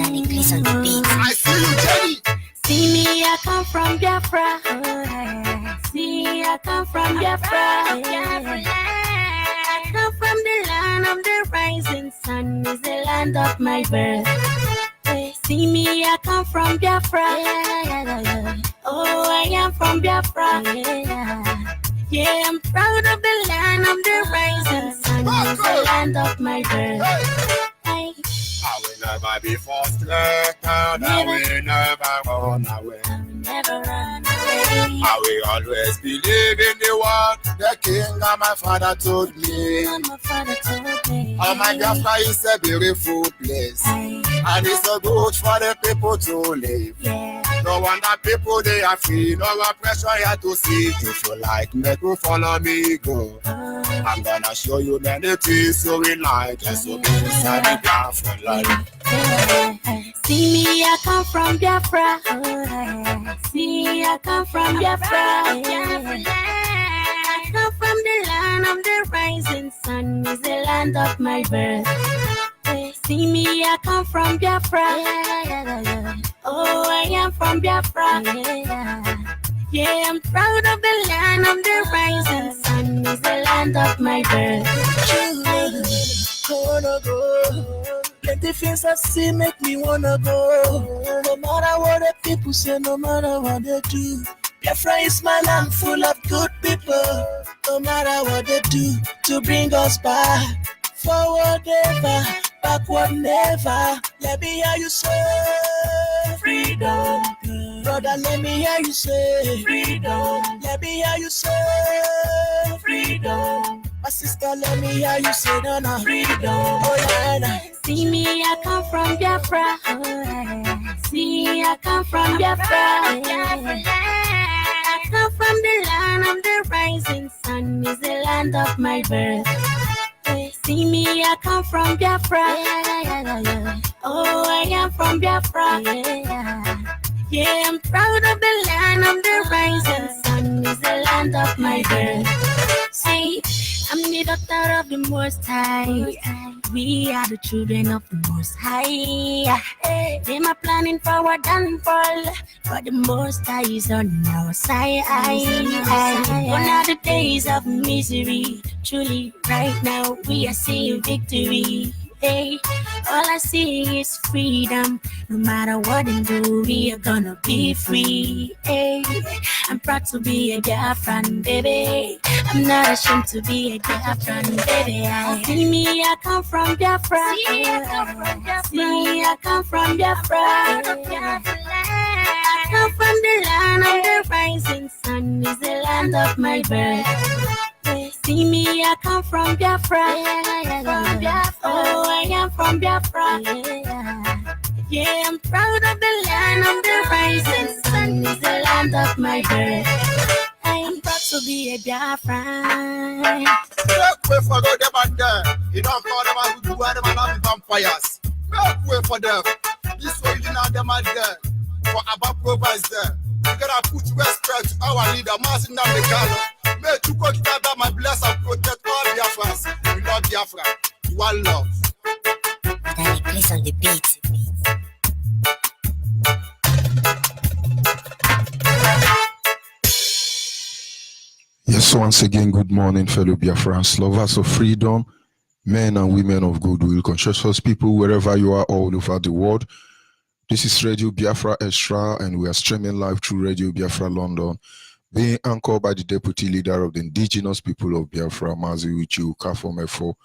Please on the beat. I see you, Jenny. See me, I come from Biafra. See, I come from Biafra. I come from the land of the rising sun. Is the land of my birth. See me, I come from Biafra. Oh, I am from Biafra. Yeah, I'm proud of the land of the rising sun. Is the land of my birth. I will never be frustrated. I will never run away. Never run away. I will always believe in the word the king and my father told me. Oh, my Biafra is a beautiful place, and it's so good for the people to live. No wonder people they are free, no pressure here to see. If you like me to follow me, go. I'm gonna show you many things so we like and so be inside the Biafra life. See me, I come from Biafra. See, I come from Biafra. I come from the land of the rising sun. Is the land of my birth. See me, I come from Biafra. Oh, I am from Biafra. Yeah, I'm proud of the land of the rising sun. Is the land of my birth. I wanna go. Plenty things I see make me wanna go. No matter what the people say, no matter what they do. Biafra is my land full of good people. No matter what they do to bring us back. Forward never, backward never. Let me hear you say freedom. Brother, let me hear you say freedom. Let me hear you say freedom. My sister, let me hear you say no freedom. Oh yeah. See me, I come from Biafra. See, I come from Biafra. I come from the land of the rising sun. Is the land of my birth. See me, I come from Biafra. Oh, I am from Biafra. Yeah, I'm proud of the land of the rising sun. Is the land of my birth. Say, I'm the daughter of the Most High. We are the children of the Most High. They are planning for our downfall, but the Most High is on our side. Gone are the days of misery. Truly, right now we are seeing victory. Hey, all I see is freedom. No matter what they do, we are gonna be free. Hey, I'm proud to be a Biafran, baby. I'm not ashamed to be a Biafran, baby. See me, I come from Biafra. See, I come from Biafra. I come from the land of the rising sun. Is the land of my birth. See me, I come from Biafra. Oh, I am from Biafra. Yeah, I'm proud of the land of the rising sun. Is the land of my birth. I'm proud to be a Biafra. Make way for them and there. You don't call them out to do them and not vampires. Make way for them. This way you know them and there. For Abba Provides there. You gotta put respect to our leader, Martin Namekano. May you go together, my bless and protect all Biafrans. We love Biafra. You are love. Danny, please on the beat. Yes, once again, good morning, fellow Biafrans, lovers of freedom, men and women of goodwill, conscious people, wherever you are all over the world. This is Radio Biafra Extra, and we are streaming live through Radio Biafra London, being anchored by the Deputy Leader of the Indigenous People of Biafra, Mazi Uche Ukafomefo,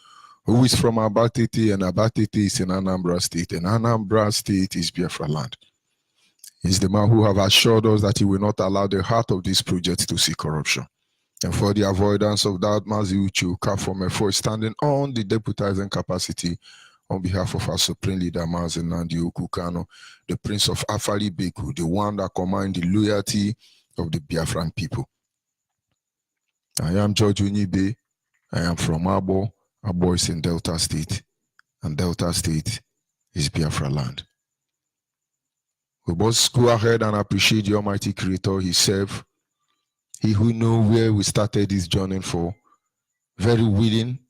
who is from Abatete, and Abatete is in Anambra State, and Anambra State is Biafra land. He's the man who have assured us that he will not allow the heart of this project to see corruption. And for the avoidance of that, Mazi Uche Ukafomefo is standing on the deputizing capacity on behalf of our Supreme Leader, Mazi Nnamdi Kanu, the Prince of Afari Beku, the one that commands the loyalty of the Biafran people. I am George Onyibe. I am from Abo. Abo is in Delta State, and Delta State is Biafra land. We must go ahead and appreciate the Almighty Creator Himself, He who knows where we started this journey for, very willing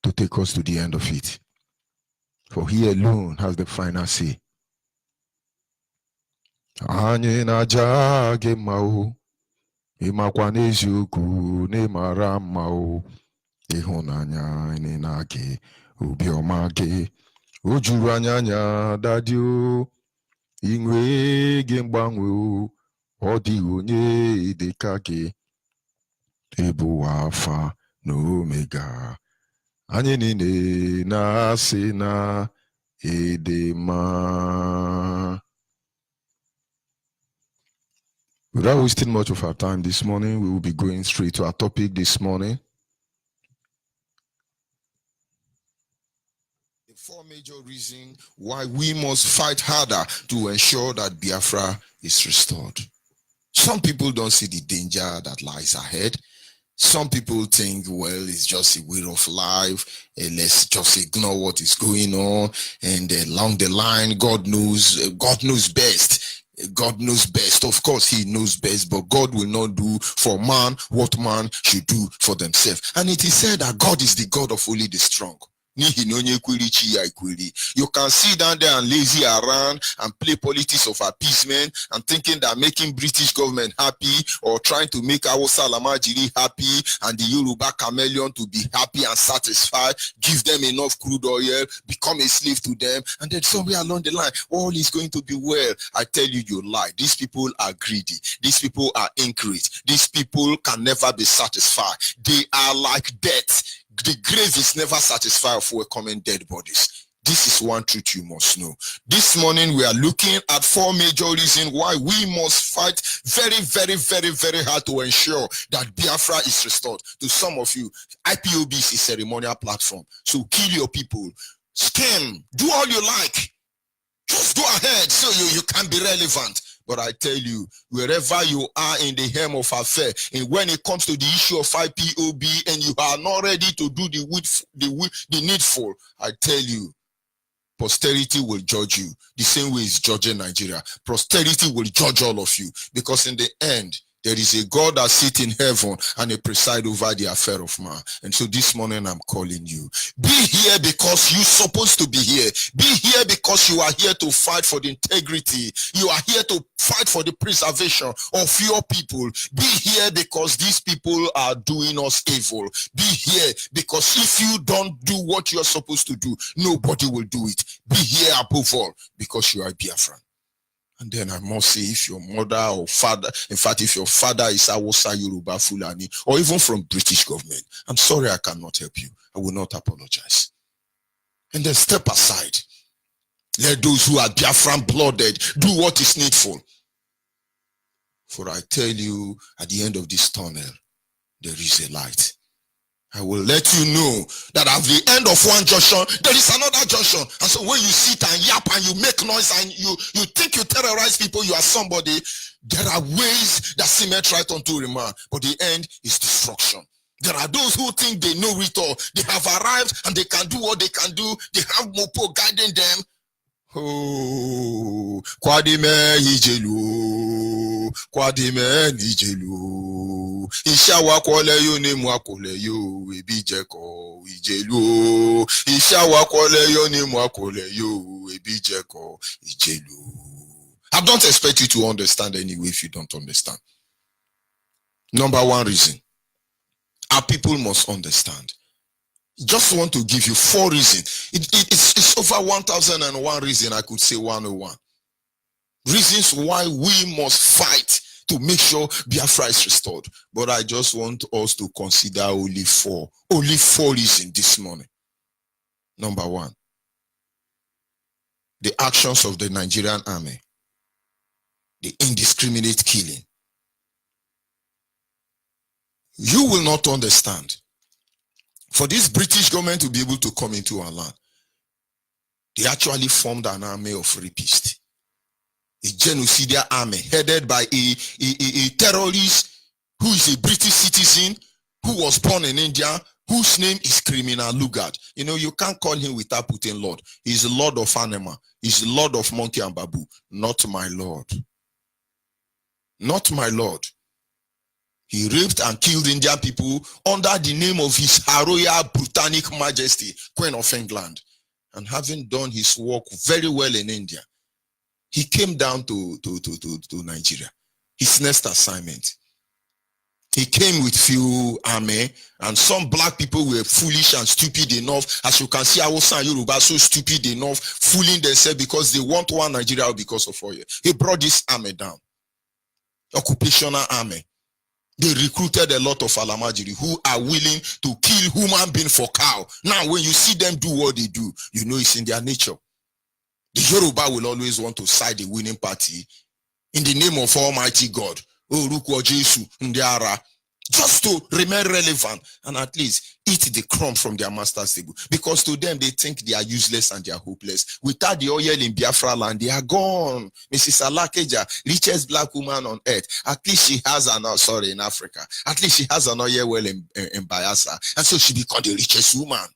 to take us to the end of it. For He alone has the final say Anyị na-aja gị mma o, ịmakwa n'eziokwu n'ịmara mma o, ịhụnanya anyị na gị, obiọma gị, o juru anya dadi o, inwe gị mgbanwe o, ọ dịghị onye dịka gị, ịbụ Alfa na Omega, anyị niile na-asị na ịdị mma. Without wasting much of our time this morning, we will be going straight to our topic this morning. The four major reasons why we must fight harder to ensure that Biafra is restored. Some people don't see the danger that lies ahead. Some people think, well, it's just a way of life, and let's just ignore what is going on, and along the line, God knows best. God knows best. Of course, he knows best, but God will not do for man what man should do for themselves. And it is said that God is the God of only the strong. You can sit down there and lazy around and play politics of appeasement and thinking that making British government happy or trying to make our Salamajiri happy and the Yoruba chameleon to be happy and satisfied, give them enough crude oil, become a slave to them, and then somewhere along the line, all is going to be well. I tell you, you lie. These people are greedy. These people are incorrect. These people can never be satisfied. They are like death. The grave is never satisfied for welcoming dead bodies. This is one truth you must know. This morning we are looking at four major reasons why we must fight very, very, very, very hard to ensure that Biafra is restored. To some of you, IPOB is a ceremonial platform. So kill your people, scam, do all you like. Just go ahead so you can be relevant. But I tell you, wherever you are in the helm of affair, and when it comes to the issue of IPOB and you are not ready to do the needful, I tell you, posterity will judge you the same way it's judging Nigeria. Posterity will judge all of you, because in the end, there is a God that sits in heaven and he presides over the affair of man. And so this morning I'm calling you. Be here because you're supposed to be here. Be here because you are here to fight for the integrity. You are here to fight for the preservation of your people. Be here because these people are doing us evil. Be here because if you don't do what you're supposed to do, nobody will do it. Be here above all because you are Biafran. And then I must say, if your mother or father, in fact, if your father is Hausa, Yoruba, Fulani, or even from British government, I'm sorry, I cannot help you. I will not apologize. And then step aside. Let those who are Biafran blooded do what is needful. For I tell you, at the end of this tunnel, there is a light. I will let you know that at the end of one junction, there is another junction. And so when you sit and yap and you make noise and you think you terrorize people, you are somebody, there are ways that seem right unto a man, but the end is destruction. There are those who think they know it all. They have arrived and they can do what they can do. They have Mopo guiding them. Oh, Kwadime Ijelu, Kwadime Nijelu, Ishawa kwole yo ne mwakole yo, Ebijeko Ijelu, Ishawa kwole yo ne mwakole yo, Ebijeko Ijelu. I don't expect you to understand anyway if you don't understand. Number one reason, our people must understand. Just want to give you four reasons. It's over 1,001 reasons. I could say 101 reasons why we must fight to make sure Biafra is restored. But I just want us to consider only four reasons this morning. Number one, the actions of the Nigerian army, the indiscriminate killing. You will not understand. For this British government to be able to come into our land, they actually formed an army of rapists. A genocidal army headed by a terrorist who is a British citizen, who was born in India, whose name is Criminal Lugard. You know, you can't call him without putting Lord. He's the Lord of animal. He's the Lord of monkey and babu. Not my Lord. Not my Lord. He raped and killed Indian people under the name of his Her Royal Britannic Majesty, Queen of England. And having done his work very well in India, He came down to Nigeria. His next assignment. He came with few army, and some black people were foolish and stupid enough. As you can see, Hausa and Yoruba so stupid enough, fooling themselves because they want one Nigeria because of oil. He brought this army down. Occupational army. They recruited a lot of Alamajiri who are willing to kill human being for cow. Now, when you see them do what they do, you know it's in their nature. The Yoruba will always want to side the winning party in the name of Almighty God. Just to remain relevant and at least eat the crumb from their master's table. Because to them, they think they are useless and they are hopeless. Without the oil in Biafra land, they are gone. Mrs. Alakeja, richest black woman on earth. At least she has in Africa. At least she has an oil well in Bayelsa. And so she became the richest woman.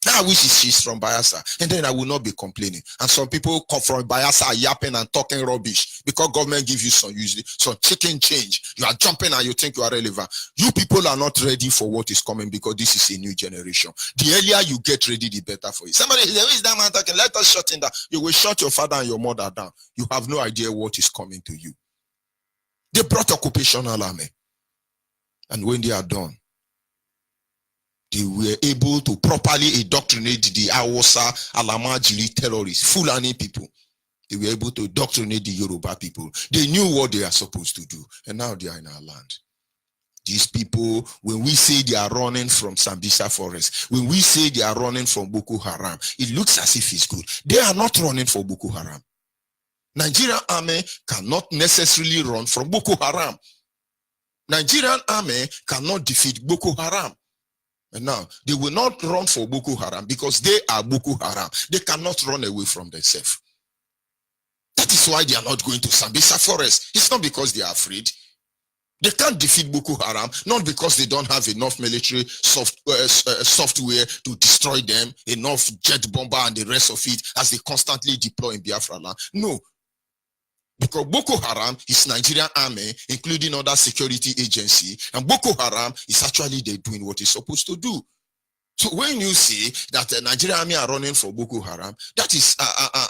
Now I wish she's from Bayelsa, and then I will not be complaining. And some people come from Bayelsa are yapping and talking rubbish because government gives you some chicken change. You are jumping and you think you are relevant. You people are not ready for what is coming because this is a new generation. The earlier you get ready, the better for you. Somebody says, "Who is that man talking? Let us shut him down." You will shut your father and your mother down. You have no idea what is coming to you. They brought occupational army, and when they are done, they were able to properly indoctrinate the Hausa, Alamajiri terrorists, Fulani people. They were able to indoctrinate the Yoruba people. They knew what they are supposed to do, and now they are in our land. These people, when we say they are running from Sambisa forest, when we say they are running from Boko Haram, it looks as if it's good. They are not running for Boko Haram. Nigerian army cannot necessarily run from Boko Haram. Nigerian army cannot defeat Boko Haram. And now, they will not run for Boko Haram because they are Boko Haram. They cannot run away from themselves. That is why they are not going to Sambisa forest. It's not because they are afraid. They can't defeat Boko Haram, not because they don't have enough military software to destroy them, enough jet bomber and the rest of it as they constantly deploy in Biafra land. No. Because Boko Haram is Nigerian army, including other security agency, and Boko Haram is actually they doing what it's supposed to do. So when you see that the Nigerian army are running for Boko Haram, that is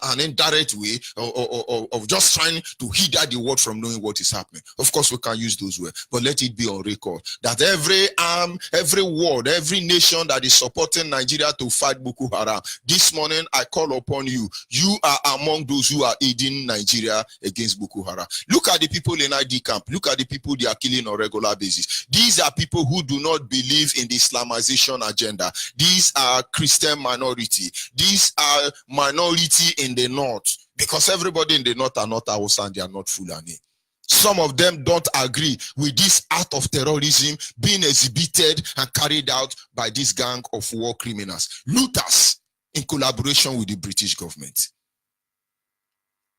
an indirect way of just trying to hinder the world from knowing what is happening. Of course, we can use those words, but let it be on record that every arm, every world, every nation that is supporting Nigeria to fight Boko Haram, this morning I call upon you. You are among those who are aiding Nigeria against Boko Haram. Look at the people in ID camp. Look at the people they are killing on a regular basis. These are people who do not believe in the Islamization agenda. These are Christian minority. These are minority in the north. Because everybody in the north are not Hausa and they are not Fulani. Some of them don't agree with this act of terrorism being exhibited and carried out by this gang of war criminals. Looters in collaboration with the British government.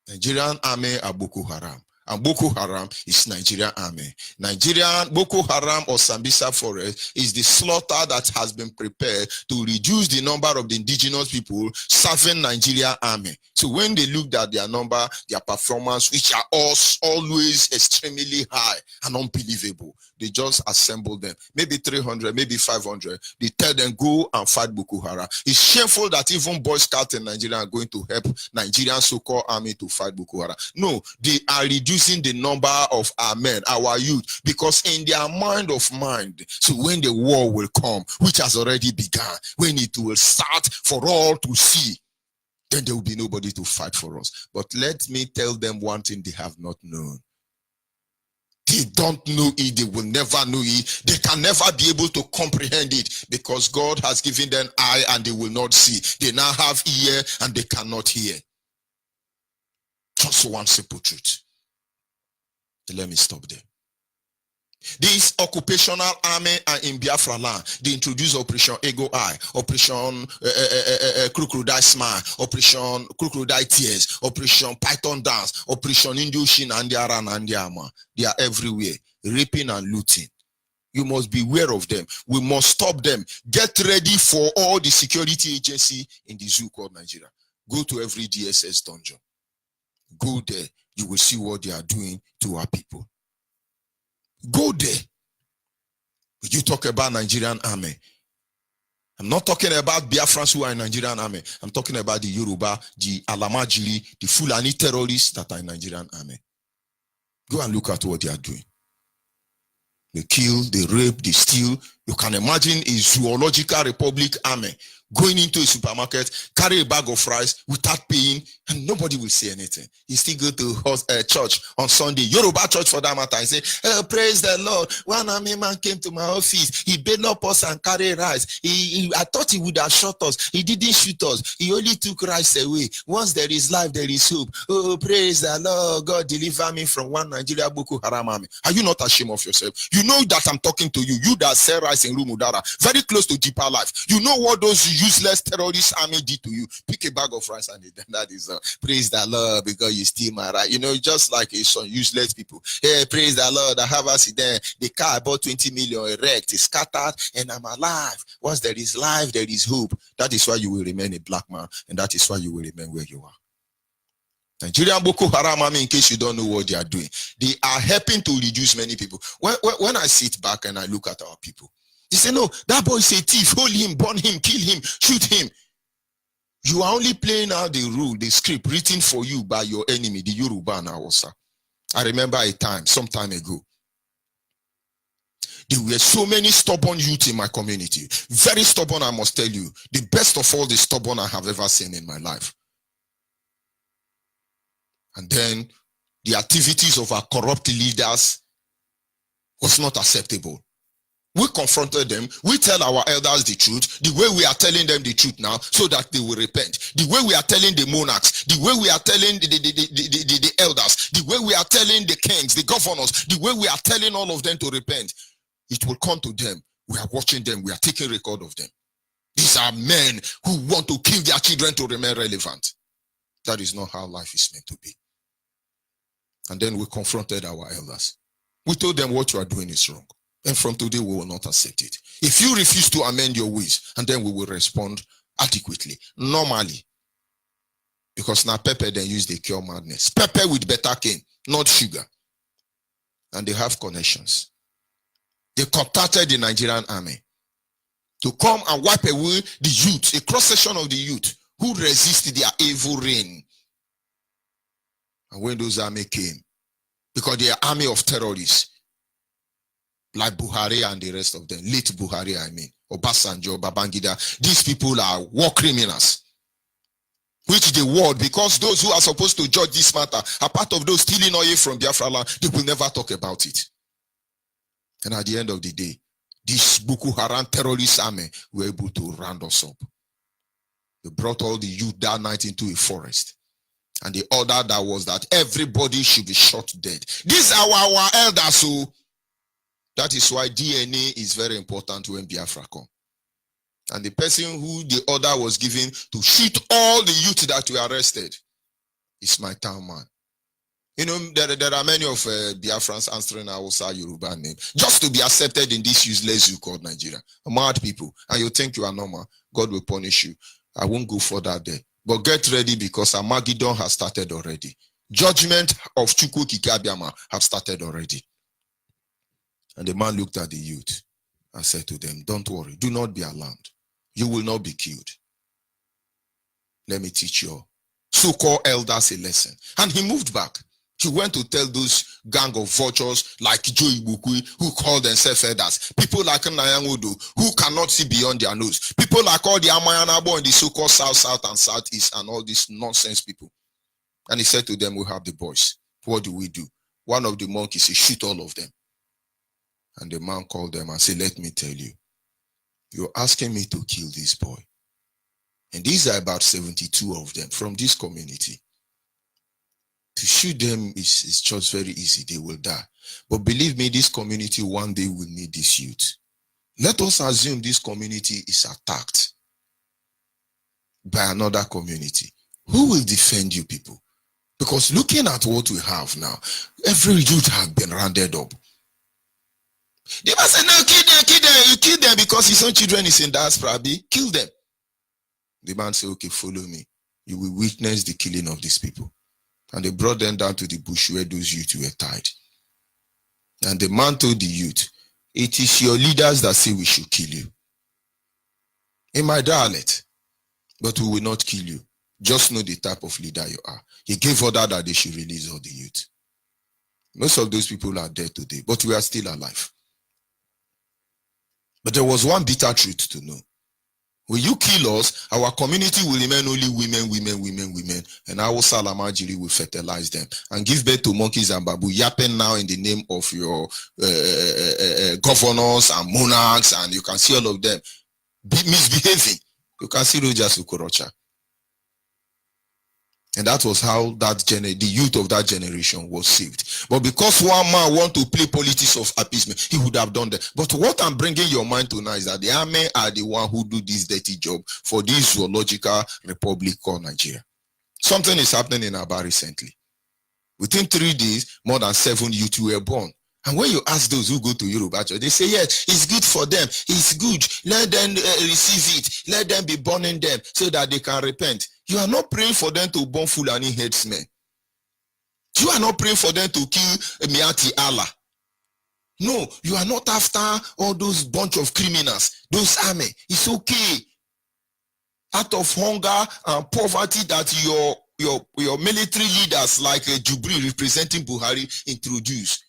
Nigerian army are Boko Haram. And Boko Haram is Nigerian army. Nigerian Boko Haram or Sambisa forest is the slaughter that has been prepared to reduce the number of the indigenous people serving Nigerian army. So when they looked at their number, their performance, which are always extremely high and unbelievable, they just assembled them. Maybe 300, maybe 500. They tell them, go and fight Boko Haram. It's shameful that even Boy Scouts in Nigeria are going to help Nigerian so-called army to fight Boko Haram. No, they are reducing the number of our men, our youth, because in their mind, so when the war will come, which has already begun, when it will start for all to see, then there will be nobody to fight for us. But let me tell them one thing they have not known. They don't know it. They will never know it. They can never be able to comprehend it because God has given them eye and they will not see. They now have ear and they cannot hear. Just one simple truth. Let me stop there. This occupational army are in Biafra land. They introduced Operation Ego Eye, Operation Crocodile Smile, Operation Crocodile Tears, Operation Python Dance, Operation Indoshin and Andiama. They are everywhere, raping and looting. You must be aware of them. We must stop them. Get ready for all the security agency in the zoo called Nigeria. Go to every DSS dungeon. Go there. You will see what they are doing to our people. Go there. You talk about Nigerian army I'm not talking about Biafrans who are in Nigerian army. I'm talking about the Yoruba, the Alamajiri, the Fulani terrorists that are in Nigerian army. Go and look at what they are doing. They kill, they rape, they steal. You can imagine a zoological republic army going into a supermarket, carry a bag of rice without paying, and nobody will say anything. You still go to church on Sunday, Yoruba church for that matter, and say, oh, praise the Lord. One army man came to my office. He bailed up us and carried rice. I thought he would have shot us. He didn't shoot us. He only took rice away. Once there is life, there is hope. Oh, praise the Lord. God deliver me from one Nigeria Boko Haram army. Are you not ashamed of yourself? You know that I'm talking to you. You that sell rice in Rumudara, very close to deeper life. You know what those useless terrorist army did to you. Pick a bag of rice and that is praise the Lord because you steal my right. You know, just like some useless people. Hey, praise the Lord. I have accident. The car I bought 20 million wrecked, is scattered, and I'm alive. Once there is life, there is hope. That is why you will remain a black man, and that is why you will remain where you are. Nigerian Boko Haram army, in case you don't know what they are doing, they are helping to reduce many people. When I sit back and I look at our people, they say, no, that boy is a thief, hold him, burn him, kill him, shoot him. You are only playing out the rule, the script written for you by your enemy, the Yoruba and Hausa. I remember a time, some time ago, there were so many stubborn youth in my community. Very stubborn, I must tell you. The best of all the stubborn I have ever seen in my life. And then the activities of our corrupt leaders was not acceptable. We confronted them. We tell our elders the truth, the way we are telling them the truth now, so that they will repent. The way we are telling the monarchs, the way we are telling the elders, the way we are telling the kings, the governors, the way we are telling all of them to repent. It will come to them. We are watching them. We are taking record of them. These are men who want to kill their children to remain relevant. That is not how life is meant to be. And then we confronted our elders. We told them what you are doing is wrong. And from today, we will not accept it. If you refuse to amend your ways, and then we will respond adequately, normally. Because now pepper then use the cure madness. Pepper with better cane, not sugar. And they have connections. They contacted the Nigerian army to come and wipe away the youth, a cross-section of the youth who resisted their evil reign. And when those army came, because they are army of terrorists, like Buhari and the rest of them, late Buhari, Obasanjo, Babangida, these people are war criminals. Which the world, because those who are supposed to judge this matter are part of those stealing oil from Biafra land, they will never talk about it. And at the end of the day, this Boko Haram terrorist army were able to round us up. They brought all the youth that night into a forest. And the order that was that everybody should be shot dead. These are our elders, so that is why DNA is very important when Biafra come. And the person who the order was given to shoot all the youth that were arrested is my town man. You know, there are many of Biafrans answering Hausa Yoruba name just to be accepted in this useless zoo called Nigeria. Mad people. And you think you are normal. God will punish you. I won't go further there. But get ready because Armageddon has started already. Judgment of Chukwu Kikabiama have started already. And the man looked at the youth and said to them, don't worry, do not be alarmed. You will not be killed. Let me teach your so-called elders a lesson. And he moved back. He went to tell those gang of vultures like Joe Ibukui who call themselves elders. People like Nayangodo who cannot see beyond their nose. People like all the Amayanabo in the so-called South and Southeast and all these nonsense people. And he said to them, we have the boys. What do we do? One of the monkeys, he shoot all of them. And the man called them and said, let me tell you, you're asking me to kill this boy. And these are about 72 of them from this community. To shoot them is just very easy. They will die. But believe me, this community one day will need this youth. Let us assume this community is attacked by another community. Who will defend you people? Because looking at what we have now, every youth has been rounded up. They must say, no, kill them, kill them. You kill them because his own children is in diaspora. Kill them. The man said, okay, follow me. You will witness the killing of these people. And they brought them down to the bush where those youth were tied. And the man told the youth, it is your leaders that say we should kill you. in my dialect, but we will not kill you. Just know the type of leader you are. He gave order that they should release all the youth. Most of those people are dead today, but we are still alive. But there was one bitter truth to know. When you kill us, our community will remain only women, and our Salamajiri will fertilize them and give birth to monkeys and babu, yapping now in the name of your governors and monarchs, and you can see all of them misbehaving. You can see Rojas Ukorocha. And that was how the youth of that generation was saved. But because one man want to play politics of appeasement, he would have done that. But what I'm bringing your mind to now is that the army are the one who do this dirty job for this zoological republic called Nigeria. Something is happening in Aba recently. Within 3 days, more than 7 youth were born. And when you ask those who go to Europe, actually, they say, yes, it's good for them. It's good. Let them receive it. Let them be burning them so that they can repent. You are not praying for them to burn Fulani headsmen. You are not praying for them to kill Miati Allah. No, you are not after all those bunch of criminals, those army. It's okay. Out of hunger and poverty that your military leaders like Jubri representing Buhari introduce.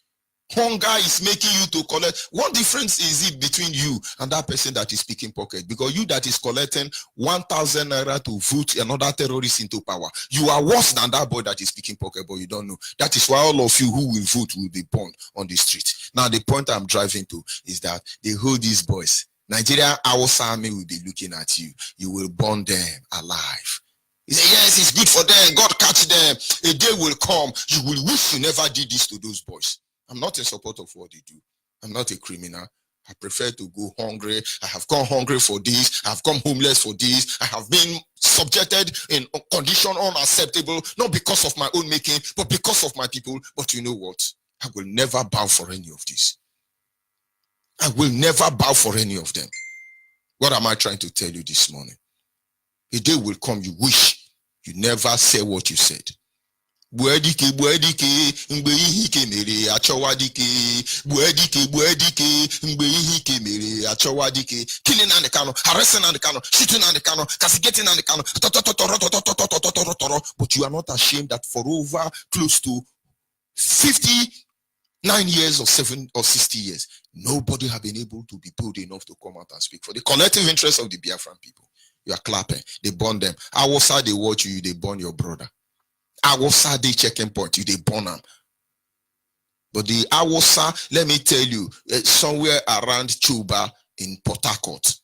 Hunger is making you to collect. What difference is it between you and that person that is picking pocket? Because you that is collecting 1,000 naira to vote another terrorist into power, you are worse than that boy that is picking pocket, but you don't know. That is why all of you who will vote will be burned on the street. Now the point I'm driving to is that they hold these boys. Nigeria, our army will be looking at you. You will burn them alive. He said, yes, it's good for them. God catch them. A day will come. You will wish you never did this to those boys. I'm not in support of what they do. I'm not a criminal. I prefer to go hungry. I have gone hungry for this. I have come homeless for this. I have been subjected in a condition unacceptable, not because of my own making, but because of my people. But you know what? I will never bow for any of this. I will never bow for any of them. What am I trying to tell you this morning? A day will come, you wish you never said what you said. Buedike, mgbe ihe ike mere achọwa dike. Buedike, mgbe ihe ike mere achọwa dike. Killing on the cano, harassing on the cano, shooting on the cano, castigating on the cano. But you are not ashamed that for over close to 59 years or 60 years, nobody have been able to be bold enough to come out and speak for the collective interest of the Biafran people. You are clapping, they burn them. Awasa, they watch you, they burn your brother. Awasa, they checking point, you they burn them. But the Awasa, let me tell you, somewhere around Chuba in Port Harcourt,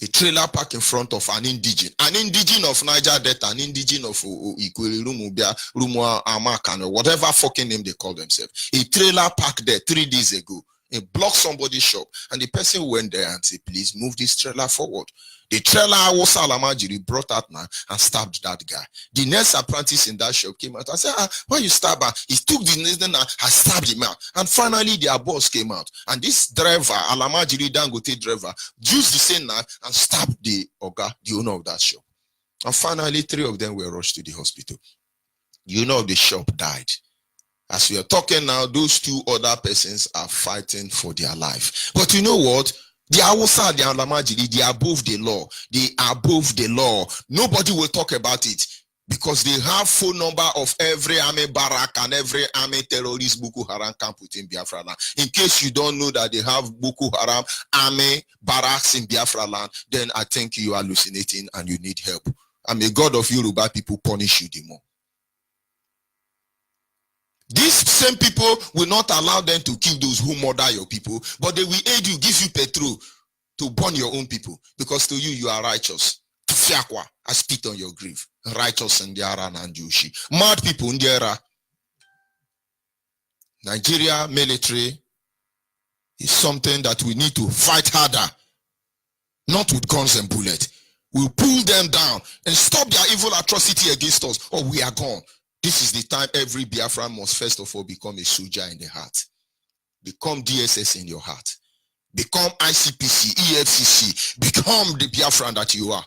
a trailer park in front of an indigene of Niger Delta, an indigene of Ikwere, Rumubia, Rumua, Amakan, or whatever fucking name they call themselves. A trailer park there 3 days ago. It blocked somebody's shop, and the person went there and said, please move this trailer forward. The trailer was Salamajiri brought out now and stabbed that guy. The next apprentice in that shop came out and said, why you stab her? He took the next and stabbed him out. And finally their boss came out. And this driver, Alamajiri Dangote driver, used the same knife and stabbed the owner of that shop. And finally 3 of them were rushed to the hospital. The owner of the shop died. As we are talking now, those 2 other persons are fighting for their life. But you know what? The Awusa, the Alamajiri, they are above the law. They are above the law. Nobody will talk about it because they have phone number of every army barrack and every army terrorist Boko Haram camp within Biafra land. In case you don't know that they have Boko Haram army barracks in Biafra land, then I think you are hallucinating and you need help. And may God of Yoruba people punish you the more. These same people will not allow them to kill those who murder your people, but they will aid you, give you petrol to burn your own people, because to you are righteous. I spit on your grave. Righteous in Ndiara and Jushi. Mad people in Ndiara. Nigeria military is something that we need to fight harder, not with guns and bullets. We'll pull them down and stop their evil atrocity against us, or we are gone. This is the time every Biafran must first of all become a soldier in the heart. Become DSS in your heart. Become ICPC, EFCC. Become the Biafran that you are.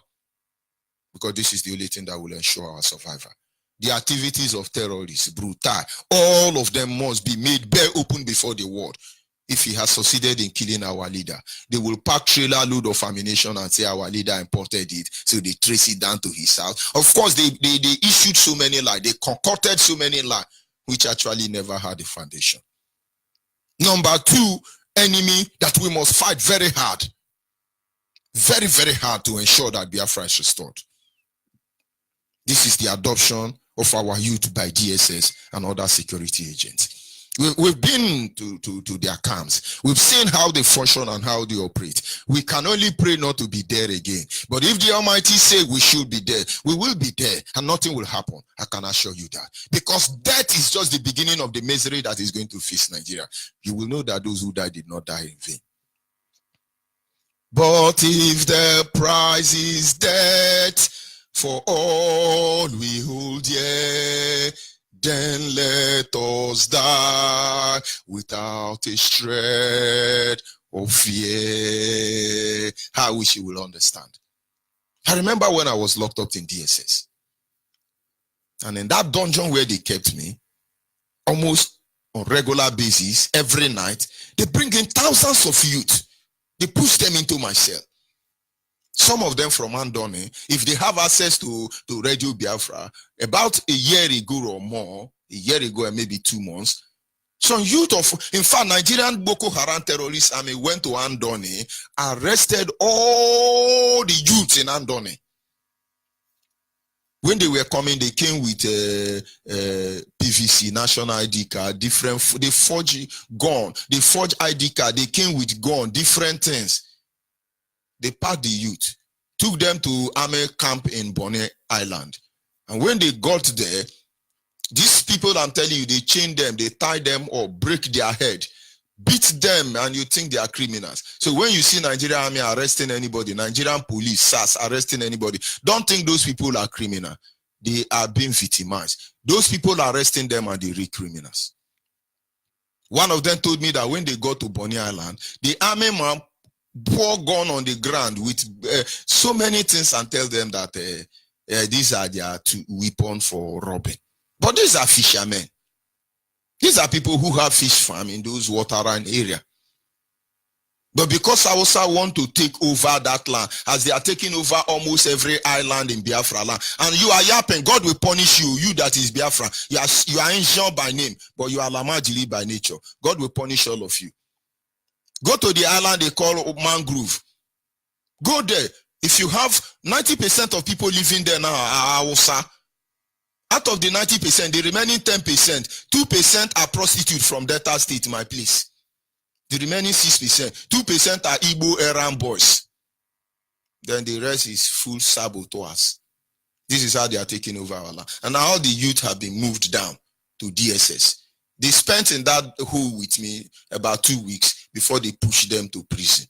Because this is the only thing that will ensure our survival. The activities of terrorists, brutal, all of them must be made bare open before the world. if he has succeeded in killing our leader. They will pack trailer load of ammunition and say our leader imported it. So they trace it down to his house. Of course, they issued so many lies. They concocted so many lies, which actually never had a foundation. Number two, enemy that we must fight very hard. Very, very hard to ensure that Biafra is restored. This is the adoption of our youth by DSS and other security agents. We've been to their camps. We've seen how they function and how they operate. We can only pray not to be there again. But if the Almighty say we should be there, we will be there and nothing will happen. I can assure you that. Because death is just the beginning of the misery that is going to face Nigeria. You will know that those who died did not die in vain. But if the price is death for all we hold dear, then let us die without a shred of fear. I wish you will understand. I remember when I was locked up in DSS. And in that dungeon where they kept me, almost on regular basis, every night, they bring in thousands of youth. They push them into my cell. Some of them from Andoni, if they have access to Radio Biafra, about a year ago or more, a year ago and maybe 2 months, some youth in fact, Nigerian Boko Haram terrorist army went to Andoni, arrested all the youths in Andoni. When they were coming, they came with PVC, national ID card, different, they forged gun, they forged ID card, they came with gun, different things. They packed the youth, took them to army camp in Bonny Island. And when they got there, these people, I'm telling you, they chain them, they tie them or break their head, beat them, and you think they are criminals. So when you see Nigerian army arresting anybody, Nigerian police, SAS arresting anybody, don't think those people are criminal. They are being victimized. Those people arresting them are the real criminals. One of them told me that when they got to Bonny Island, the army man pour gun on the ground with so many things and tell them that these are their weapons for robbing. But these are fishermen. These are people who have fish farm in those waterline area. But because Hausa want to take over that land, as they are taking over almost every island in Biafra land, and you are yapping, God will punish you, you that is Biafra. You are Asian by name, but you are Lamajili by nature. God will punish all of you. Go to the island they call Mangrove. Go there. If you have 90% of people living there now are Hausa, out of the 90%, the remaining 10%, 2% are prostitutes from Delta State, my place. The remaining 6%, 2% are Igbo errand boys. Then the rest is full saboteurs. This is how they are taking over our land. And now all the youth have been moved down to DSS. They spent in that hole with me about 2 weeks before they pushed them to prison.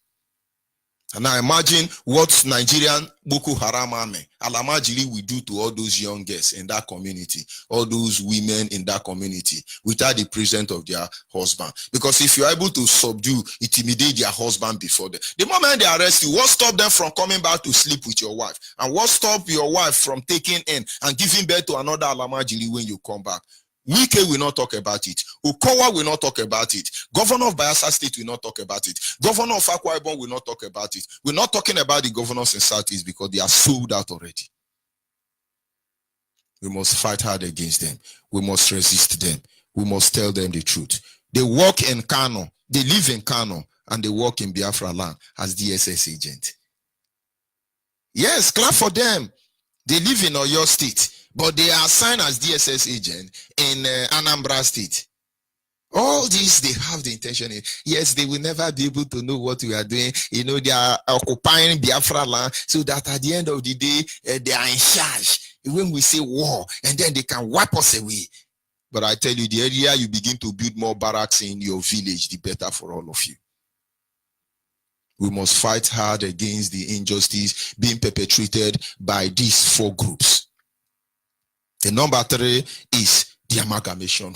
And now imagine what Nigerian Boko Haram army, Alamajiri, will do to all those young girls in that community, all those women in that community, without the presence of their husband. Because if you're able to subdue, intimidate their husband before them, the moment they arrest you, what stops them from coming back to sleep with your wife? And what stops your wife from taking in and giving birth to another Alamajiri when you come back? Wike will not talk about it. Okowa will not talk about it. Governor of Bayelsa State will not talk about it. Governor of Akwa Ibom will not talk about it. We're not talking about the governors in Southeast because they are sold out already. We must fight hard against them. We must resist them. We must tell them the truth. They work in Kano. They live in Kano and they work in Biafra land as DSS agent. Yes, clap for them. They live in Oyo State, but they are assigned as DSS agent in Anambra State. All this, they have the intention. Yes, they will never be able to know what we are doing. You know, they are occupying Biafra land so that at the end of the day, they are in charge. When we say war, and then they can wipe us away. But I tell you, the earlier you begin to build more barracks in your village, the better for all of you. We must fight hard against the injustice being perpetrated by these 4 groups. The number 3 is the amalgamation,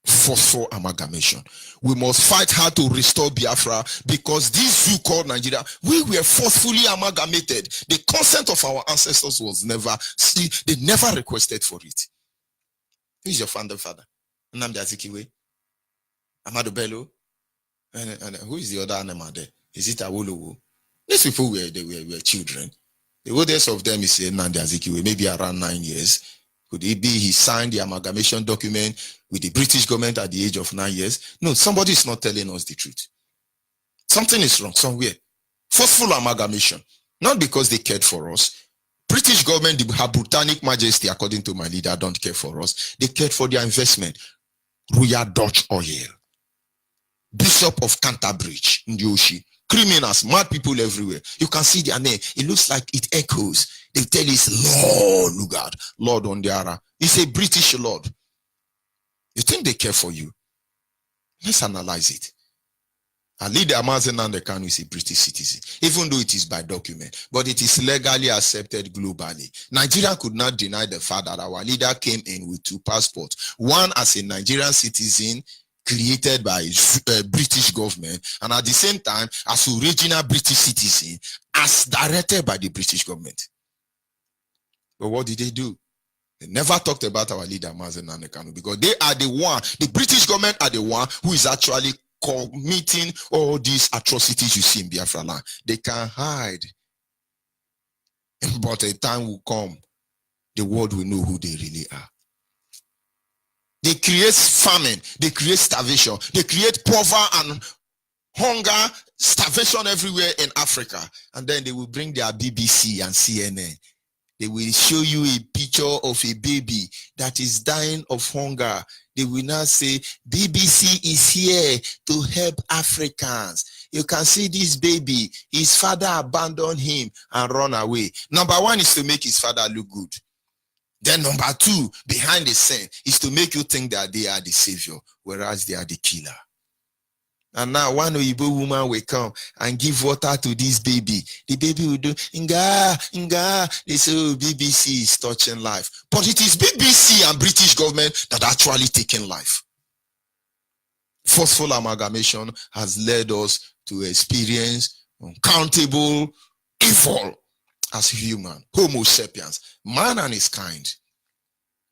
forceful amalgamation. We must fight hard to restore Biafra because this zoo called Nigeria, we were forcefully amalgamated. The consent of our ancestors was never, they never requested for it. Who is your father? Nnamdi Azikiwe? Ahmadu Bello? And who is the other animal there? Is it Awolowo? These people were children. The oldest of them is Nnamdi Azikiwe, maybe around 9 years. Could it be he signed the amalgamation document with the British government at the age of 9 years? No, somebody is not telling us the truth. Something is wrong somewhere. Forceful amalgamation. Not because they cared for us. British government, Her Britannic Majesty, according to my leader, don't care for us. They cared for their investment. Royal Dutch Oil. Bishop of Canterbury, Ndioshi. Criminals, mad people everywhere. You can see their name. It looks like it echoes. They tell it's Lord Lugard, Lord Ondiara. It's a British Lord. You think they care for you? Let's analyze it. Ali Amazen Kanu is a British citizen, even though it is by document, but it is legally accepted globally. Nigeria could not deny the fact that our leader came in with 2 passports, one as a Nigerian citizen created by British government, and at the same time as original British citizen as directed by the British government. But what did they do? They never talked about our leader Mazen Kanu, because they are the one, the British government are the one who is actually committing all these atrocities you see in Biafra land. They can hide, but a time will come, the world will know who they really are. They create famine, they create starvation, they create poverty and hunger, starvation everywhere in Africa. And then they will bring their BBC and CNN. They will show you a picture of a baby that is dying of hunger. They will now say, BBC is here to help Africans. You can see this baby, his father abandoned him and run away. Number one is to make his father look good. Then number 2, behind the scene, is to make you think that they are the savior, whereas they are the killer. And now one Onyibe woman will come and give water to this baby. The baby will do, Nga, Nga. They say, oh, BBC is touching life. But it is BBC and British government that actually taking life. Forceful amalgamation has led us to experience uncountable evil as human, Homo sapiens, man and his kind.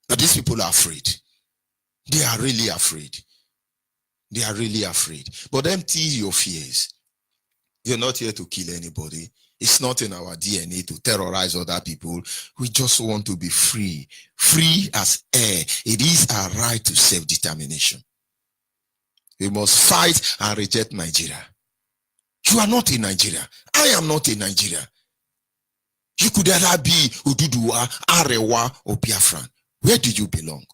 But these people are afraid. They are really afraid. They are really afraid. But empty your fears. You're not here to kill anybody. It's not in our DNA to terrorize other people. We just want to be free. Free as air. It is our right to self-determination. We must fight and reject Nigeria. You are not in Nigeria. I am not in Nigeria. You could either be Ududuwa, Arewa, or Biafran. Where do you belong?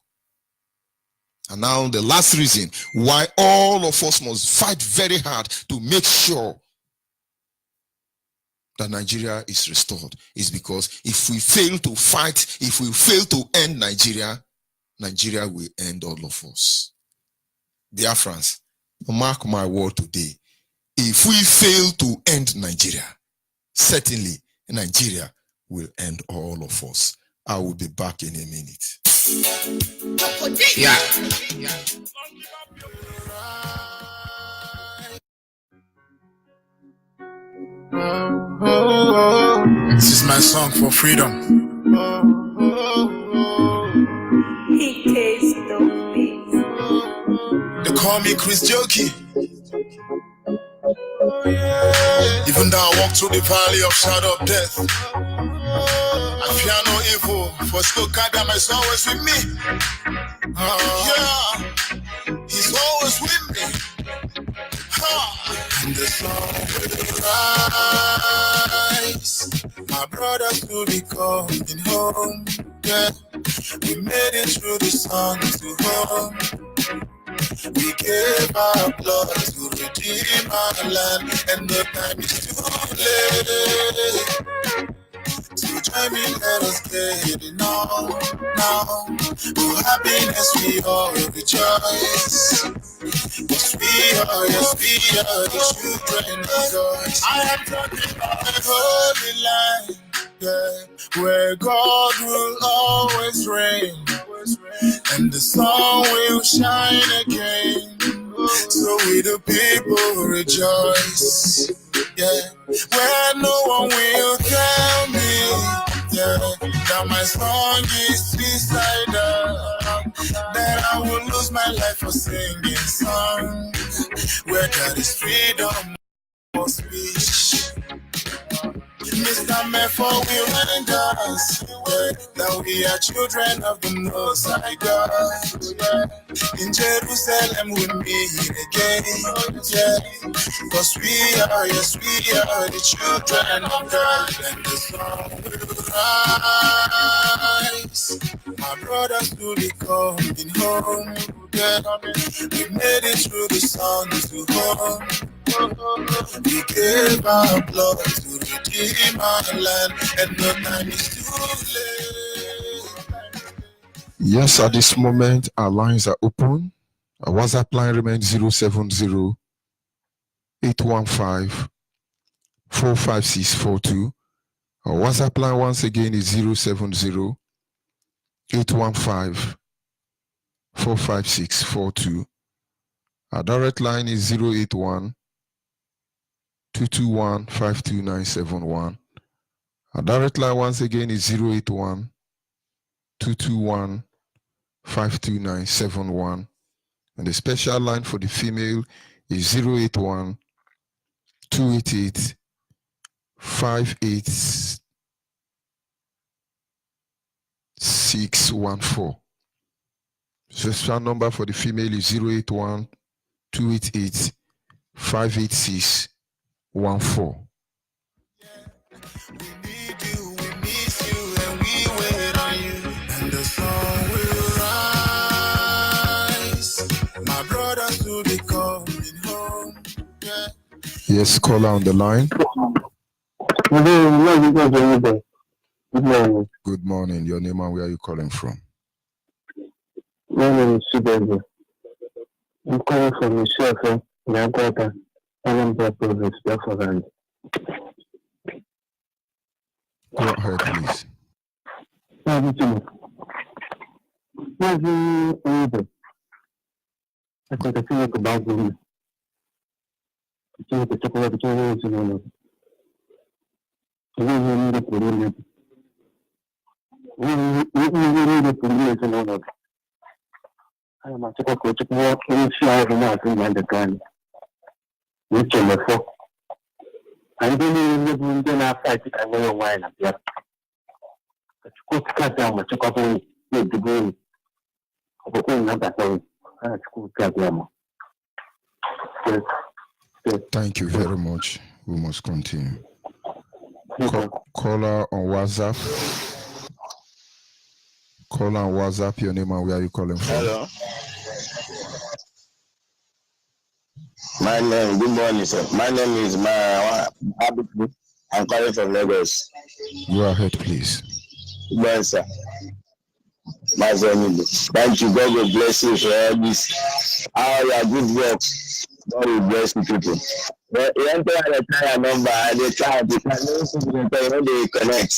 And now the last reason why all of us must fight very hard to make sure that Nigeria is restored is because if we fail to fight, if we fail to end Nigeria, Nigeria will end all of us. Dear friends, mark my word today. If we fail to end Nigeria, certainly Nigeria will end all of us. I will be back in a minute. Yeah. This is my song for freedom. They call me Chris Jokey. Even though I walk through the valley of shadow of death, I fear no evil, for still God is always with me. Yeah, He's always with me. And the sun will rise. My brothers will be coming home. Yeah, we made it through the sun to home. We gave our blood to redeem our land, and the time is too late. So join me, let us get it now. For happiness we all rejoice. Yes, we are the children of God. I am talking about the holy land, yeah, where God will always reign, and the sun will shine again. So we the people rejoice, yeah, where no one will tell me, yeah, that my song is beside her. then I will lose my life for singing songs. Where there is freedom for speech. Mr. Mefo will remind us that we are children of the Most High God. In Jerusalem we meet again, yeah. Cause we are the children of God. And the sun will rise. My brothers will be coming home, yeah. We made it through the sun to home. We gave our blood to redeem our land, and no time is too late. Yes, at this moment, our lines are open. Our WhatsApp line remains 070 815 45642. Our WhatsApp line once again is 070 815 45642. Our direct line is 081 221 52971. Our direct line once again is 081 221 52971. And the special line for the female is 081 288 58614. Special number for the female is 081 288 58614. We need you, we miss you, and we wait on you. And the sun will rise. My brothers will be coming home. Yeah. Yes, caller on the line. Good morning. Good morning. Your name and where are you calling from? My name is Onyibe. I'm calling from Biafra, Biafra, Anambra Province, Biafra. Go ahead, please. Onyibe. I could have think about the chocolate between I am a coach in the gun. Which I'm a folk. I'm doing the window fight. I know why I'm here. Could cut down my chocolate with the green. Thank you very much. We must continue. Caller on WhatsApp. Caller on WhatsApp, your name and where are you calling from? Hello. My name, good morning, sir. My name is I'm calling from Lagos. Go ahead, please. Yes, sir. My son, thank you. God will bless you for all this. All your good work. God will bless you, people. But you enter the try number and they try to they connect.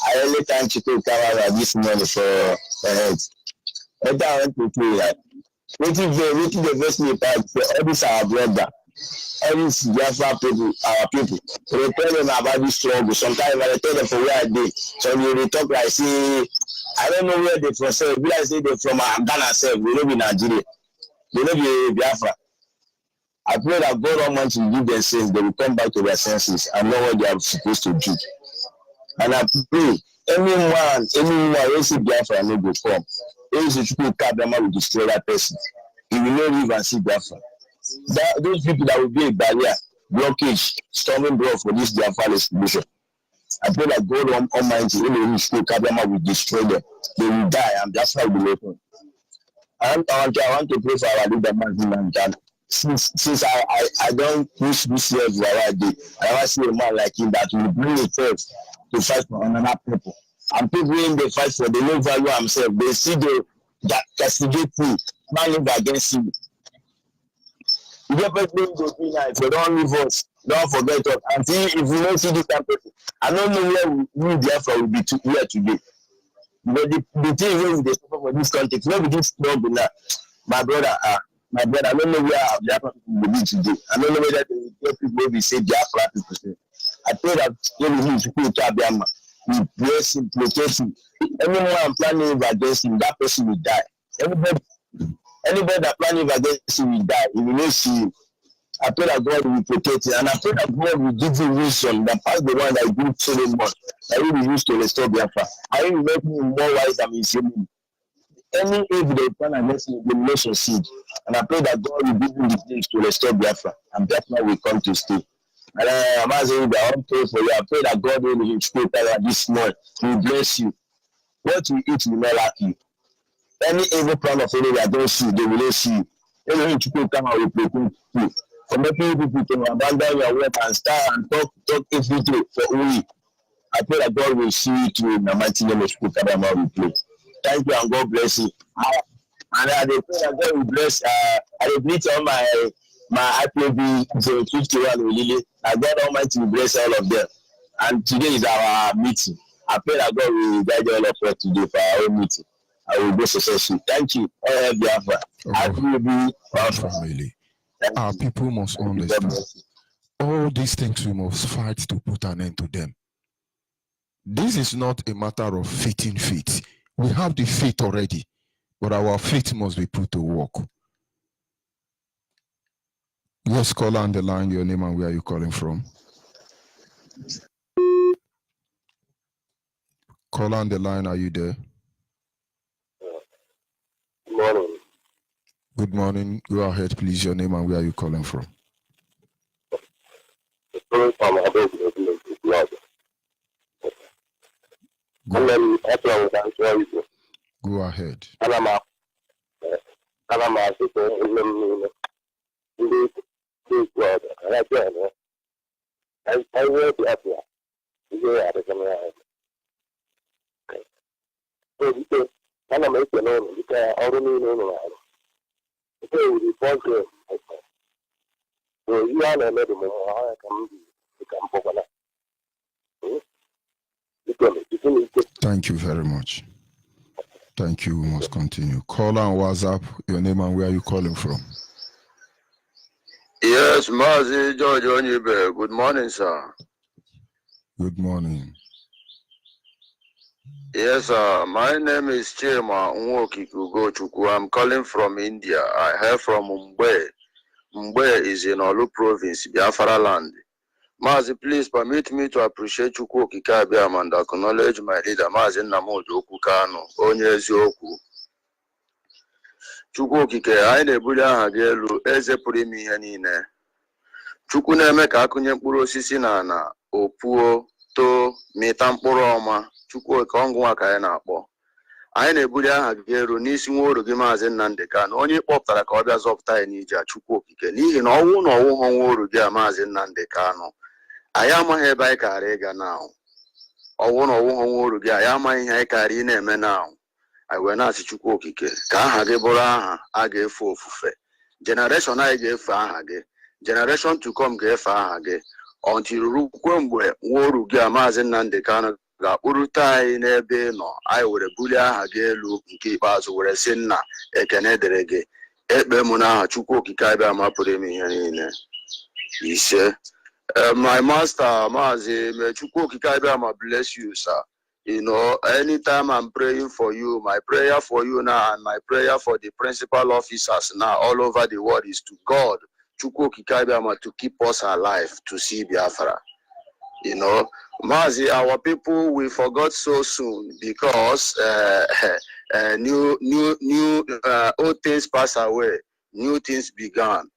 I only thank you to cover this money for health. What I want to do that. What if the best me part for all this our brother, all these Biafra people, our people. We tell them about this struggle. Sometimes I tell them for where I did. So they talk like say I don't know where they from. So I say they from Ghana self. They don't be Nigeria. They don't be Biafra. I pray that God Almighty will give them sense. They will come back to their senses and know what they are supposed to do. And I pray anyone who see Biafra no go come. Those people will destroy that person. He will not live and see Biafra. Those people that will be a barrier, blockage, storming block for this Biafra distribution. I pray that God Almighty, any school Kabama will destroy them. They will die and Biafra will be left. I want to pray for our leader, man. Since I don't push this year for our day, I never see a man like him that will bring himself to fight for another people. And people in the fight for the no value himself, they see that castigate me, man live against him. If you ever think to be nice, so don't leave us, don't forget us. And see, if we don't see this type of person, I don't know where we therefore will be here today. But the thing is, they suffer for this country. Nobody this struggle now. My brother, I don't know where Biafra people will be today. I don't know whether the people will be say Biafra people say. I pray that when we need to put Biafra, we bless him, protect him. Anyone I'm planning against him, that person will die. Anybody that plan evil against you will die. You will not see you. I pray that God will protect you, and I pray that God will give you wisdom that pass the one that you do so much that you will use to restore Biafra. I will make you more wise than his enemy. Any evil they plan against you will not succeed. And I pray that God will give you the grace to restore Biafra, and Biafra will come to stay. And I'm asking you, I want to pray for you. I pray that God will stay this morning. He will bless you. What you eat will not lack you. Any evil plan of enemy against you, they will not see you. Any people come out with protect you. For making people to abandon your work and start and talk everything for only. I pray that God will see you through in the mighty name of Spirit. Thank you and God bless you. And I pray that God will bless. I will greet all my IPOB 051 Olile. And God Almighty will bless all of them. And today is our meeting. I pray that God will guide all of us today for our own meeting. I will be successful. Thank you. All Biafra. IPOB family. Our people must understand. All these things we must fight to put an end to them. This is not a matter of fitting feet. We have the feet already, but our feet must be put to work. Yes, caller on the line, your name and where are you calling from? Caller on the line, are you there? Good morning. Good morning. Go ahead, please. Your name and where are you calling from? Go ahead. Thank you very much. Thank you. We must continue. Call on WhatsApp, your name and where are you calling from? Yes, Mazi George Onyibe. Good morning, sir. Good morning. Yes, sir. My name is Chema Nwokikugochukwu. I'm calling from India. I hail from Mumbai. Mumbai is in Olu province, Biafra land. Mazi, please permit me to appreciate Chukwu Okike Abiama and acknowledge my leader, Mazi Nnamodu Okwukano, onye eziokwu. Chukwu Okike, anyị na-ebuli aha gị elu, eze pụrụ ime ihe niile. Chukwu na-eme ka akụnye mkpụrụ osisi n'ala, opuo, too, mịta mkpụrụ ọma. Chukwu Okike ọngụnwa ka anyị na-akpọ. Anyị na-ebuli aha gị elu n'isi nwa oru gị Maazị Nnamdi Kanu, onye kpọpụtara ka ọ bịa zọpụta anyị n'ije a Chukwu Okike, n'ihi na ọnwụ na ọnwụghọ nwa oru gị a Maazị Nnamdi Kanu. Anyị amaghị ebe anyị kara ịga now. Ọnwụ na ọnwụghọ nwa oru gị anyị amaghị ihe anyị kara ị na-eme now. Anyị wee na-asị Chukwu Okike ka aha gị bụrụ aha a ga-efe ofufe. Generation anyị ga-efe aha gị. Generation to come ga-efe aha gị. Until rukwe mgbe nwa oru gị a Maazị Nnamdi Kanu ga-akpụrụta anyị n'ebe ị nọ, anyị were bulie aha gị elu nke ikpeazụ were sị nna ekene dịrị gị. Ekpe mụ n'aha Chukwu Okike Abiama pụrụ ime ihe niile. Ise. My master, Mazi, may Chukwu Okike Abiama bless you, sir. You know, anytime I'm praying for you, my prayer for you now and my prayer for the principal officers now all over the world is to God, Chukwu Okike Abiama, to keep us alive to see Biafra. You know, Mazi, our people, we forgot so soon because old things pass away, new things began.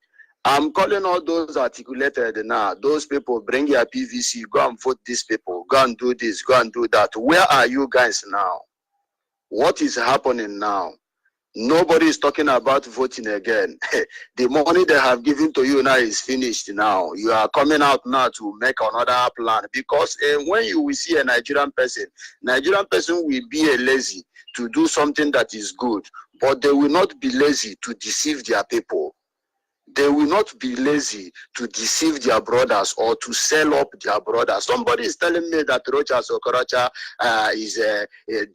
I'm calling all those articulated now. Those people, bring your PVC, go and vote these people, go and do this, go and do that. Where are you guys now? What is happening now? Nobody is talking about voting again. The money they have given to you now is finished now. You are coming out now to make another plan because when you will see a Nigerian person will be a lazy to do something that is good, but they will not be lazy to deceive their people. They will not be lazy to deceive their brothers or to sell up their brothers. Somebody is telling me that Rocha Sokorocha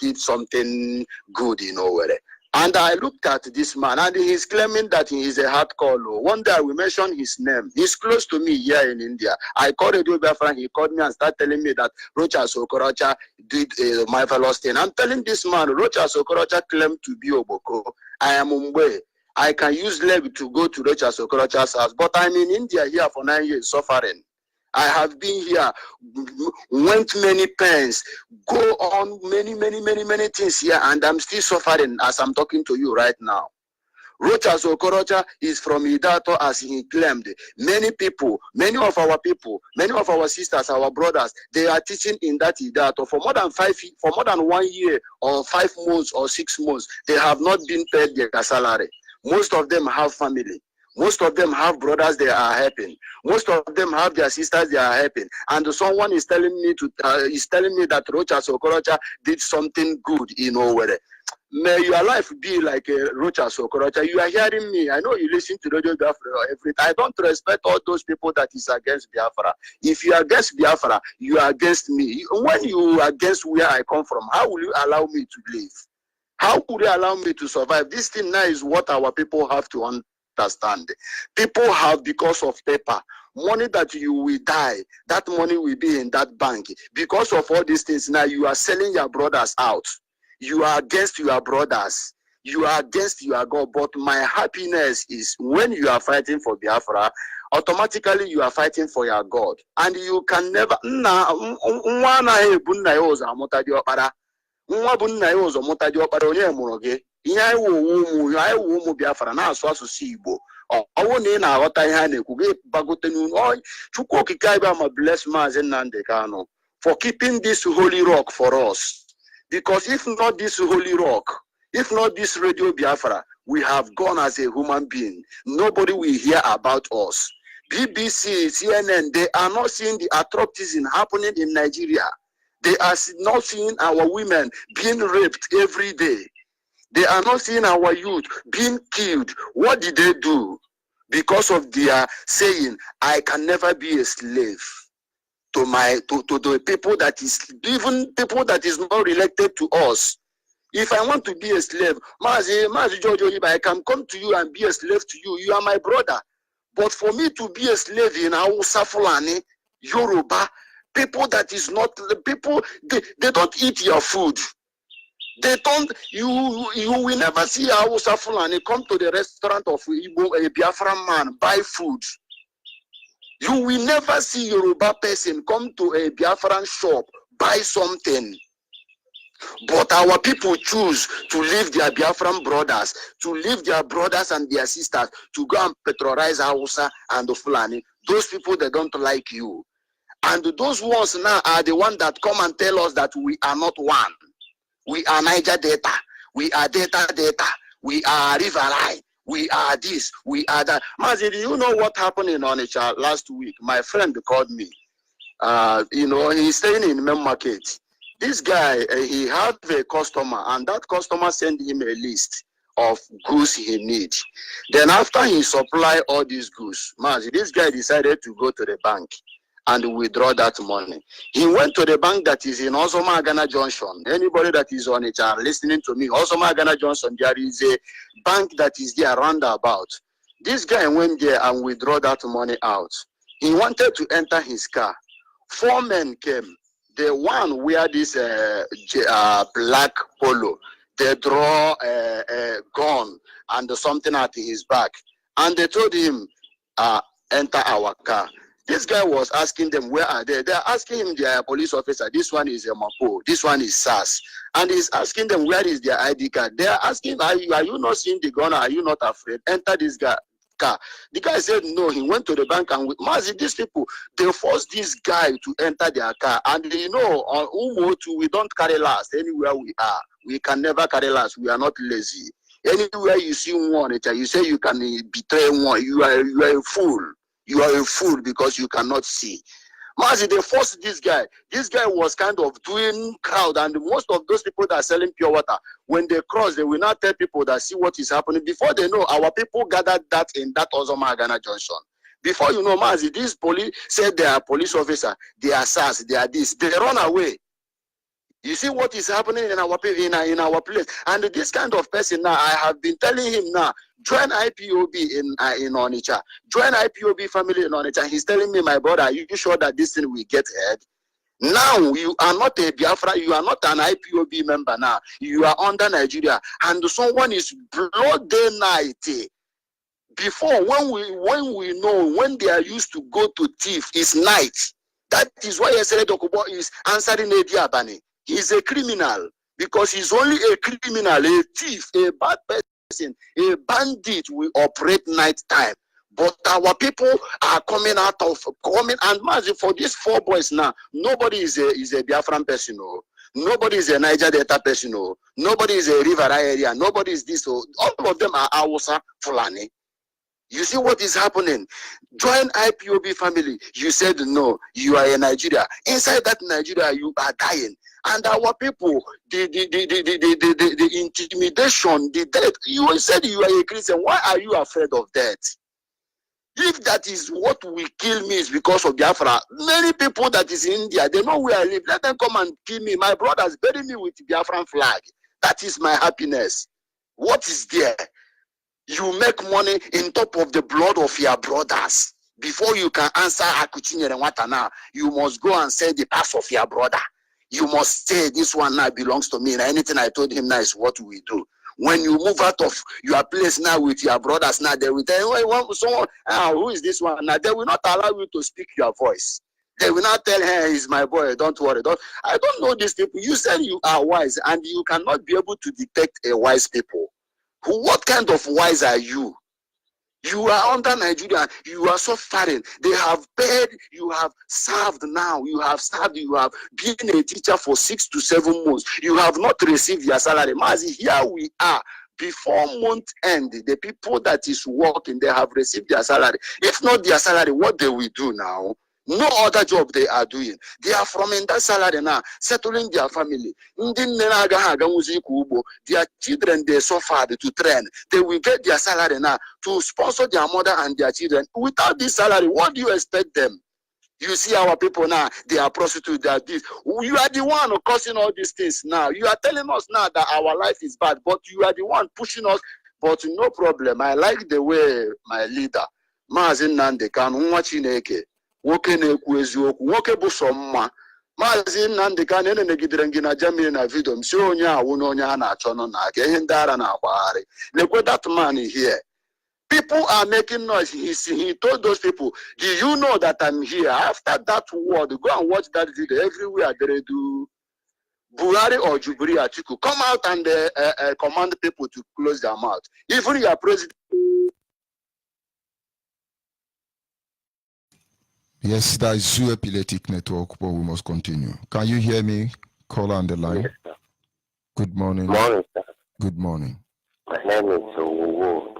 did something good in Owerri. And I looked at this man, and he's claiming that he is a hardcore. One day we mentioned his name. He's close to me here in India. I called Radio Biafra, he called me and started telling me that Rocha Sokorocha did a marvelous thing. I'm telling this man, Rocha Sokorocha claimed to be Oboko. I am Mumbai. I can use leg to go to Rocha Sokorocha's house, but I'm in India here for 9 years suffering. I have been here, went many pains, go on many things here, and I'm still suffering as I'm talking to you right now. Rocha Okorocha is from Idato as he claimed. Many people, many of our sisters, our brothers, they are teaching in that Idato for more than 1 year or 5 months or 6 months. They have not been paid their salary. Most of them have family. Most of them have brothers they are helping. Most of them have their sisters they are helping. And someone is telling me that Rocha Okorocha did something good in Owerri. May your life be like a Rocha Okorocha. You are hearing me. I know you listen to Radio Biafra every time. I don't respect all those people that is against Biafra. If you are against Biafra, you are against me. When you are against where I come from, how will you allow me to live? How could you allow me to survive? This thing now is what our people have to understand. People have, because of paper, money that you will die, that money will be in that bank. Because of all these things, now you are selling your brothers out. You are against your brothers. You are against your God. But my happiness is when you are fighting for Biafra, automatically you are fighting for your God. And you can never... nwa bụ nna ya ụzọ mụta dị ọkpara onye mụrụ gị ihe anyị wụ ụmụ Biafra na-asụ asụsụ Igbo ọwụ na ị na-aghọta ihe a na-ekwu gị bagote n'unu Chukwu okike anyị ma bless Maazị Nnamdi Kanu for keeping this holy rock for us, because if not this holy rock, if not this Radio Biafra, we have gone as a human being. Nobody will hear about us. BBC, CNN, they are not seeing the atrocities happening in Nigeria. They are not seeing our women being raped every day. They are not seeing our youth being killed. What did they do? Because of their saying, I can never be a slave to the people that is, even people that is not related to us. If I want to be a slave, Mazi Jojo, I can come to you and be a slave to you. You are my brother. But for me to be a slave in Hausa, Fulani, Yoruba, people that is not the people, they don't eat your food. They don't. You will never see a Hausa Fulani come to the restaurant of a Biafran man buy food. You will never see Yoruba person come to a Biafran shop buy something. But our people choose to leave their Biafran brothers, to leave their brothers and their sisters, to go and patronize Hausa and the Fulani. Those people, they don't like you. And those ones now are the ones that come and tell us that we are not one. We are Niger Delta. We are Delta. We are River Line. We are this. We are that. Mazi, do you know what happened in Onitsha last week? My friend called me. He's staying in Main Market. This guy, he had a customer, and that customer sent him a list of goods he needs. Then after he supplied all these goods, Mazi, this guy decided to go to the bank and withdraw that money. He went to the bank that is in Ozoma Agana Junction. Anybody that is on it are listening to me. Ozoma Agana Junction, there is a bank that is there roundabout. This guy went there and withdraw that money out. He wanted to enter his car. 4 men came. The one wear this black polo. They draw a gun and something at his back. And they told him, enter our car. This guy was asking them, where are they? They're asking him, they are a police officer. This one is a MAPO. This one is SAS. And he's asking them, where is their ID card? They're asking, are you not seeing the gun? Are you not afraid? Enter this guy car. The guy said, no. He went to the bank and with Mazi, these people, they forced this guy to enter their car. And on Umotu, we don't carry last anywhere we are. We can never carry last. We are not lazy. Anywhere you see one, you say you can betray one. You are a fool. You are a fool because you cannot see. Mazi, they forced this guy. This guy was kind of doing crowd, and most of those people that are selling pure water, when they cross, they will not tell people that see what is happening. Before they know, our people gathered that in that Ozoma Agana Junction. Before you know, Mazi, these police said they are police officer, they are SAS, they are this. They run away. You see what is happening in our place, and this kind of person now, I have been telling him now, join IPOB in Onitsha, join IPOB family in Onitsha. He's telling me, my brother, are you sure that this thing will get ahead? Now you are not a Biafra, you are not an IPOB member now. You are under Nigeria, and someone is blood day night. Before, when we know when they are used to go to thief, it's night. That is why yesterday Dokubo is answering Edi Abani. He's a criminal because he's only a criminal, a thief, a bad person, a bandit. We operate night time. But our people are coming and for these 4 boys now, nobody is a Biafran person. No. Nobody is a Niger Delta person. No. Nobody is a River area. Nobody is this. All of them are Hausa Fulani. You see what is happening? Join IPOB family. You said no, you are in Nigeria. Inside that Nigeria, you are dying. And our people, the intimidation, the death. You said you are a Christian. Why are you afraid of death? If that is what will kill me is because of Biafra, many people that is in India, they know where I live. Let them come and kill me. My brothers bury me with the Biafran flag. That is my happiness. What is there? You make money in top of the blood of your brothers. Before you can answer Akuchinyere Watana, you must go and say the past of your brother. You must say this one now belongs to me. And anything I told him now is what we do. When you move out of your place now with your brothers, now they will tell you, someone, who is this one? Now they will not allow you to speak your voice. They will not tell her, he's my boy, don't worry. I don't know these people. You said you are wise and you cannot be able to detect a wise people. What kind of wise are you? You are under Nigeria. You are suffering. They have paid. You have served now. You have served. You have been a teacher for 6 to 7 months. You have not received your salary. Mazi, here we are. Before month end, the people that is working, they have received their salary. If not their salary, what they will do now? No other job they are doing. They are from in that salary now, settling their family. Their children, they suffered to train. They will get their salary now to sponsor their mother and their children. Without this salary, what do you expect them? You see our people now, they are prostitutes, they are this. You are the one causing all these things now. You are telling us now that our life is bad, but you are the one pushing us. But no problem. I like the way my leader, Mazin Nande, can Chineke. Nwoke na-ekwu eziokwu, nwoke bụ sọ mma. Maazị Nnamdị Kanu na-enegidere gị na Germany na video m si onye awụ na onye a na-achọ nọ na aka ihe ndị ara na-agbagharị. Lekwe that man here. People are making noise. He told those people, do you know that I'm here? After that word, go and watch that video. Everywhere they do Buhari or Jubiri Atiku come out and command people to close their mouth. Even your president. Yes, that is Zoo Epileptic Network, but we must continue. Can you hear me? Caller on the line. Yes, sir. Good morning. Morning, sir. Good morning. My name is Owo.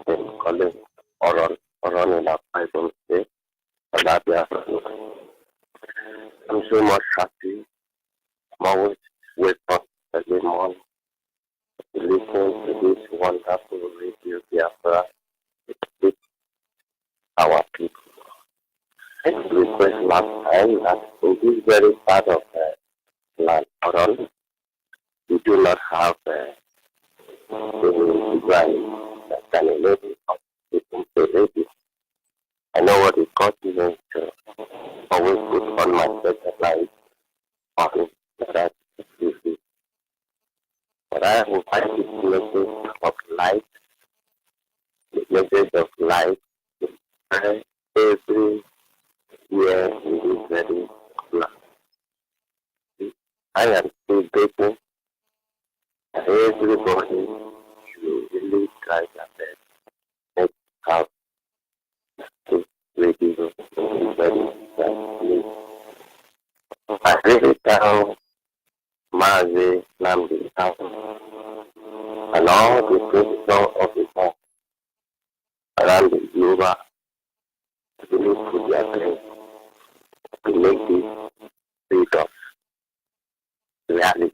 I'm calling Oron in a Bible state. I'm so much happy. I'm always wake up every morning to listen to this wonderful radio Biafra with our people. I request last time that in this very part of the land, Oron, we do not have the design that can enable us to radio. I know what it costs me to always put on my better life on that TV. But I will find this message of light, the message of light, every year in this very land. I am still grateful that everybody should really try their best to have this radio in this very land. I really tell Mazi Nnamdi Kanu and all the principal officers around the global to really put their best to make this freedom reality.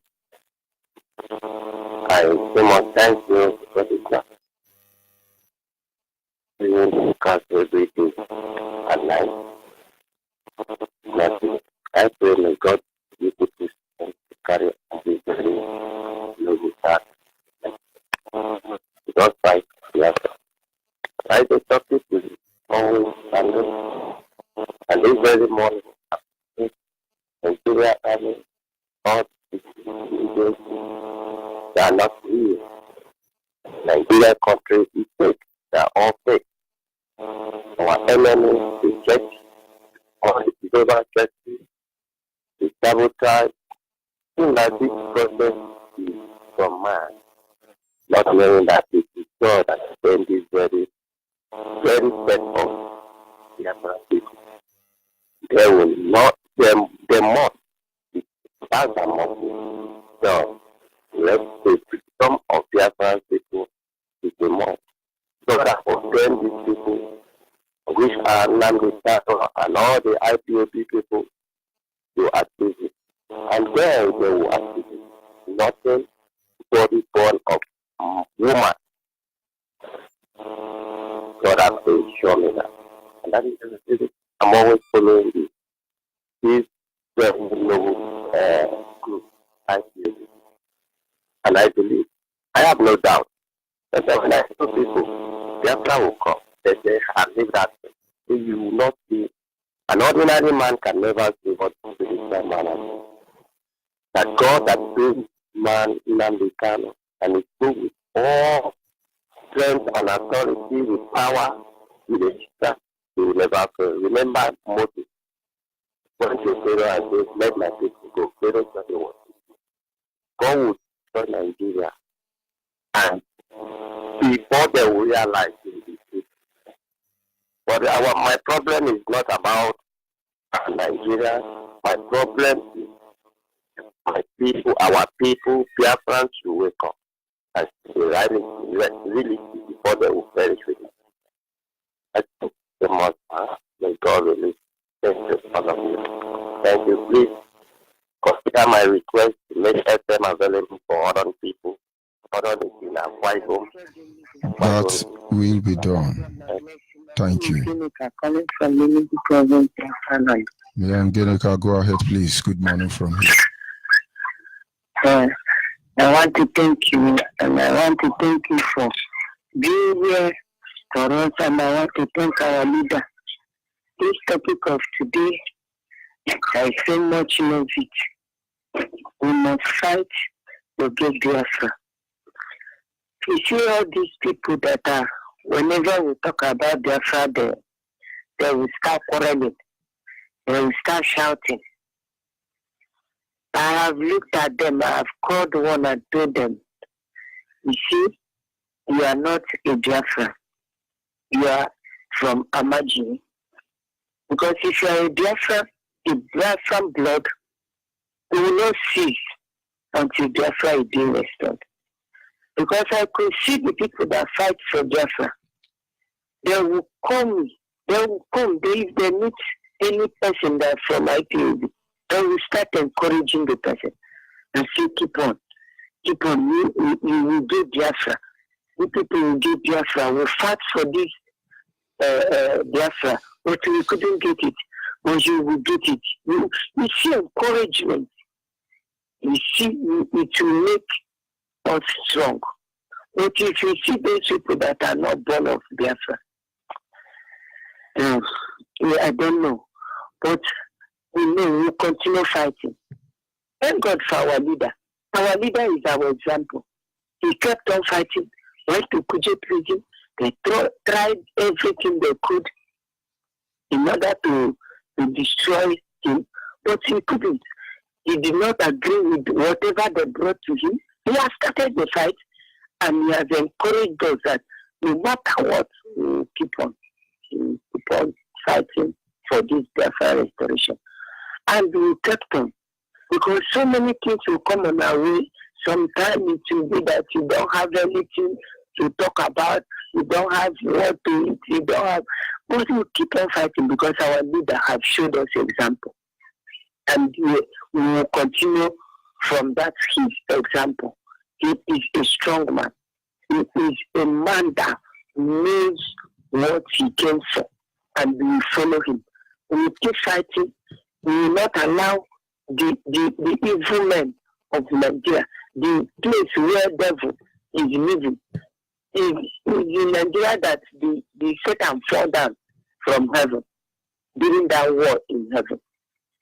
I so much thank you for this class. We will discuss everything at night. Nothing. I pray may God give you this Biafra. I just talk to you always and this very morning, Nigeria Army, all the leaders, they are not real. Nigeria country is fake. They are all fake. Our enemy is just on the global justice, the sabotage, things like this process is from man. Not knowing that it is God that sent this very, very set of Biafra people. They will not, they must, as a must, so let's say some of Biafra people is the most. So that for them, these people, which are Nnamdi Kanu and all the IPOB people, to achieve it. And then they will achieve it. Nothing body born of woman. God has to show me that. And that is the reason I'm always following this very noble group, IPOB. And I believe, I have no doubt, that when I see people, Biafra will come. They say, I live that way. You will not see, an ordinary man can never see what the spiritual man has. That God that brings man Nnamdi Kanu and is filled with all strength and authority, with power, with a strength, he will never fail. Remember Moses. Went to Pharaoh and said, let my people go. Pharaoh said he was. God will destroy Nigeria. And before they will realize it will be true. But my problem is not about Nigeria. My problem is my people, our people, Biafrans should wake up and see the reality before they will perish with it. I think they must may God release justice out of you. Thank you. Please consider my request to make FM available for other people, other than in our white home. That will be done. Thank you. Calling from Mini Province, Madam Genica, go ahead, please. Good morning from here. I want to thank you, and I want to thank you for being here for us, and I want to thank our leader. This topic of today, I so much love it. We must fight to get Biafra. You see all these people that are, whenever we talk about Biafra, they will start quarreling. They will start shouting. I have looked at them, I have called one and told them, you see, you are not a Biafra. You are from Amaji. Because if you are a Biafra, the Biafran blood, you will not cease until Biafra is being restored. Because I could see the people that fight for Biafra. They will come, if they meet any person that from IPOB, they will start encouraging the person and say, keep on, you will get Biafra. You people will get Biafra. We fight for this Biafra, but we couldn't get it. But you will get it. You see encouragement. You see, it will make us strong. But if you see those people that are not born of Biafra, I don't know. But we know we will continue fighting. Thank God for our leader. Our leader is our example. He kept on fighting, went to Kuje prison. They tried everything they could in order to destroy him, but he couldn't. He did not agree with whatever they brought to him. He has started the fight, and he has encouraged us that no matter what, we will keep on fighting for this Biafra restoration. And we kept on, because so many things will come on our way. Sometimes it will be that you don't have anything to talk about, you don't have what to eat, you don't have, but we keep on fighting because our leader have showed us example. And we will continue from that his example. He is a strong man. He is a man that knows what he came for, and we will follow him. We will keep fighting. We will not allow the evil men of Nigeria, the place where devil is living, It's in Nigeria that the Satan fell down from heaven during that war in heaven.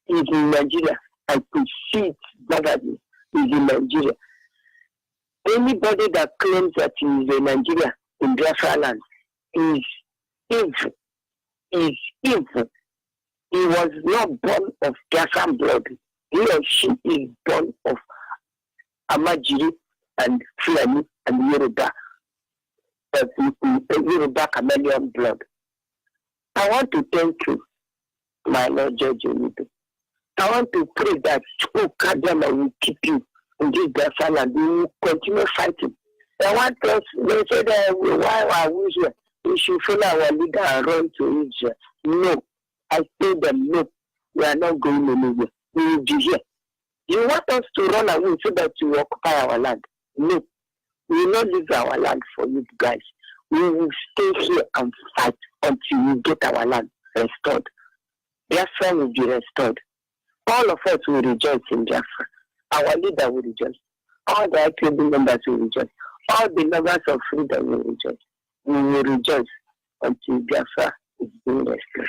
It's in Nigeria. I could see it vividly. It's in Nigeria. Anybody that claims that he is a Nigeria in Biafra land is evil. Is evil. He was not born of Biafran blood. He or she is born of Amajiri and Fulani and Yoruba. Yoruba chameleon blood. I want to thank you, my Lord Judge Onyibe. I want to pray that Kadama will keep you in this Biafra and we will continue fighting. I want us, they said, why are we here? We should follow our leader and run to Israel. No. I tell them, no, we are not going anywhere. We will be here. You want us to run away so that you occupy our land? No. We will not leave our land for you guys. We will stay here and fight until we get our land restored. Biafra will be restored. All of us will rejoice in Biafra. Our leader will rejoice. All the IPOB members will rejoice. All the lovers of freedom will rejoice. We will rejoice until Biafra is being restored.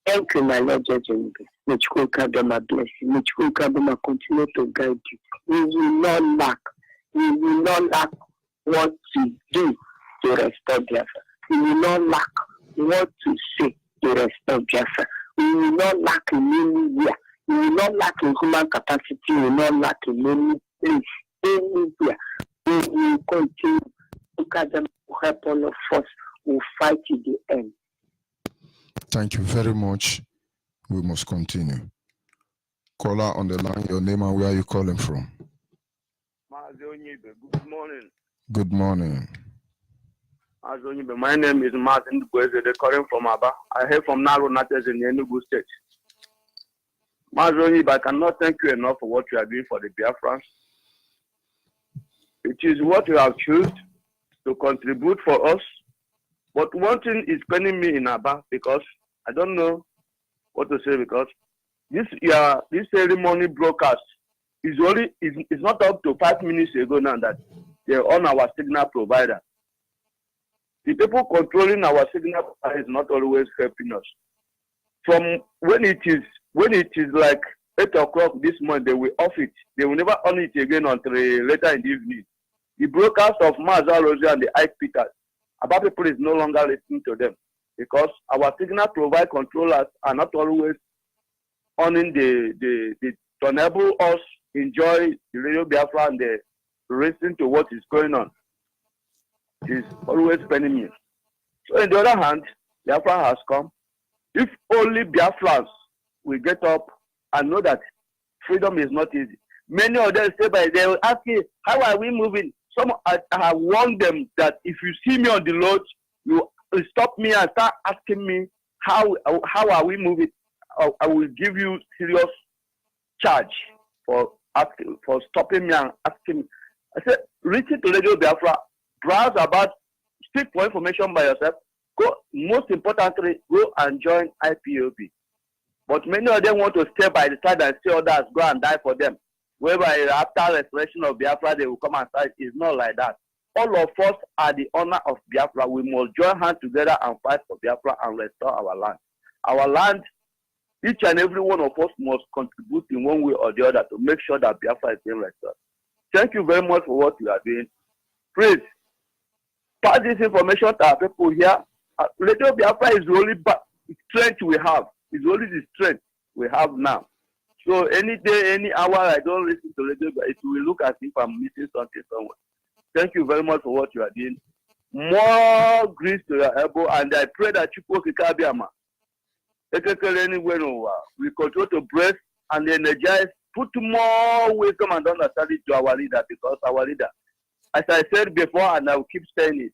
Thank you, my Lord Judge Onyibe. May Chukwu Kadoma bless you. May Chukwu Kadoma continue to guide you. We will not lack. We will not lack what to do to restore Biafra. We will not lack what to say to restore Biafra. We will not lack in anywhere. We will not lack in human capacity. We will not lack in any place, anywhere. We will continue to Kadoma help all of us. We will fight to the end. Thank you very much. We must continue. Caller on the line, your name and where are you calling from? Onyibe, good morning. Good morning. Onyibe, my name is Martin They're calling from Aba. I hail from Naro Nates in Enugu State. Onyibe, I cannot thank you enough for what you are doing for the Biafrans. It is what you have chosen to contribute for us. But one thing is paining me in Aba because I don't know what to say because this ceremony broadcast is not up to 5 minutes ago now that they're on our signal provider. The people controlling our signal provider is not always helping us. From when it is like 8 o'clock this morning, they will off it. They will never on it again until later in the evening. The broadcast of Maza Rosie and the Ike Peters, Aba people is no longer listening to them because our signal provider controllers are not always owning the to enable us enjoy the Radio Biafra and the listen to what is going on. It is always paining me. So on the other hand, Biafra has come. If only Biafrans will get up and know that freedom is not easy. Many of them say, but they will ask me, how are we moving? Some I have warned them that if you see me on the road, you stop me and start asking me how are we moving. I will give you serious charge for stopping me and asking me. I said, reach it to Radio Biafra, browse about, seek for information by yourself. Go, most importantly, go and join IPOB. But many of them want to stay by the side and see others go and die for them. Whereby after restoration of Biafra, they will come and say it's not like that. All of us are the honor of Biafra. We must join hands together and fight for Biafra and restore our land. Our land, each and every one of us must contribute in one way or the other to make sure that Biafra is being restored. Thank you very much for what you are doing. Please, pass this information to our people here. Radio Biafra is the only strength we have. It's only the strength we have now. So any day, any hour, I don't listen to radio, but it will look as if I'm missing something somewhere. Thank you very much for what you are doing. More grease to your elbow, and I pray that you will continue to bless and energize, put more wisdom and understanding to our leader, because our leader, as I said before, and I will keep saying it,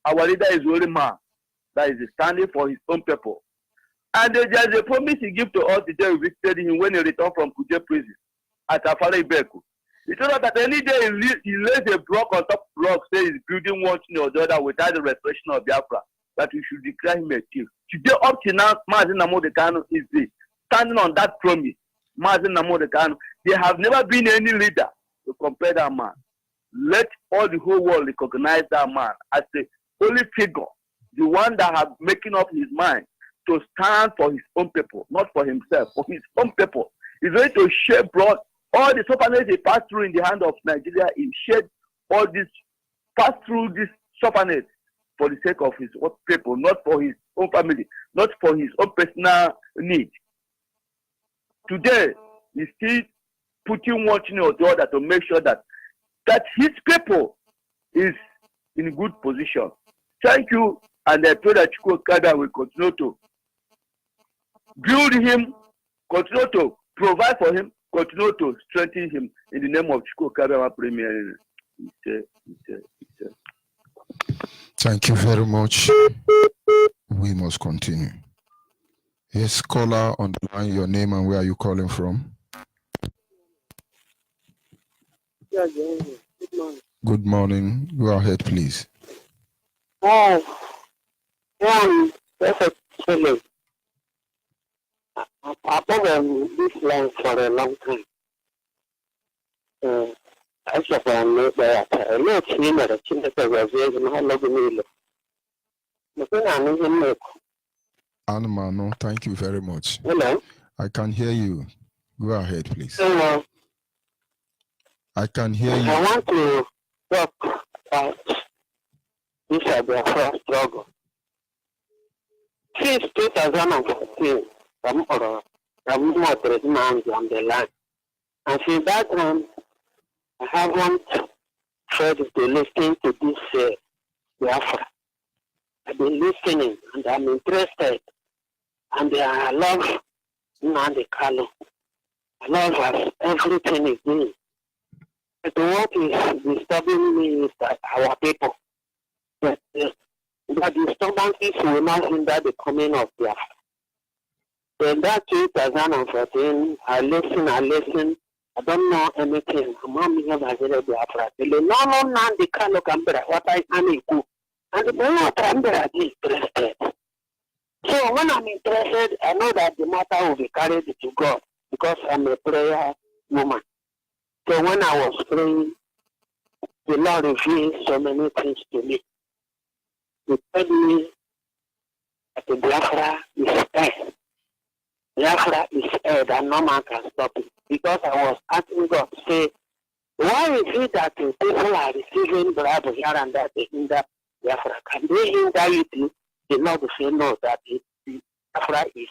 our leader is the only man that is standing for his own people. And there's a promise he gave to us the day we visited him when he returned from Kuje prison at Afara Ibeku. He told us that any day he lays a block on top of block, say he's building one thing or the other without the restoration of Biafra, that we should declare him a thief. Today, up to now, Mazin Namodekano is standing on that promise. Mazin Namodekano, there have never been any leader to compare that man. let all the whole world recognize that man as the holy figure, the one that has making up his mind to stand for his own people, not for himself, for his own people. He's ready to shed blood. All the suffering he passed through in the hand of Nigeria, he shed all this, passed through this suffering for the sake of his own people, not for his own family, not for his own personal need. Today, he's still putting one thing or the other to make sure that his people is in a good position. Thank you, and I pray that Chukwu Kada will continue to build him, continue to provide for him, continue to strengthen him in the name of Chukwu Kada Premier. Thank you very much. We must continue. Yes, caller on the line, your name and where are you calling from? Good morning. Good morning. Go ahead, please. I've been on this line for a long time. I just want to know I know him at a chin that I was raising my love in the Anumano, thank you very much. Hello. I can hear you. Go ahead, please. Hello. I can hear you. I want to talk about this Biafra struggle. Since 2014, I'm more on the line. And since that time, I haven't tried to listen to this Biafra. I've been listening and I'm interested. And I love Nandi Kalu. I love everything he's doing. But what is disturbing me is that our people, that the disturbances will not hinder the coming of Biafra. In that 2014, I listen, I don't know anything. I'm not even available Biafra. No, the Kalu Canberra, what I can do. And the Biafra Canberra is interested. So when I'm interested, I know that the matter will be carried to God because I'm a prayer woman. So when I was praying, the Lord revealed so many things to me. He told me that the Biafra is air. Biafra is air that no man can stop it. Because I was asking God, say, why is it that people are receiving bribe here and that they hinder Biafra? Can they hinder it? The Lord will say no, that the Biafra is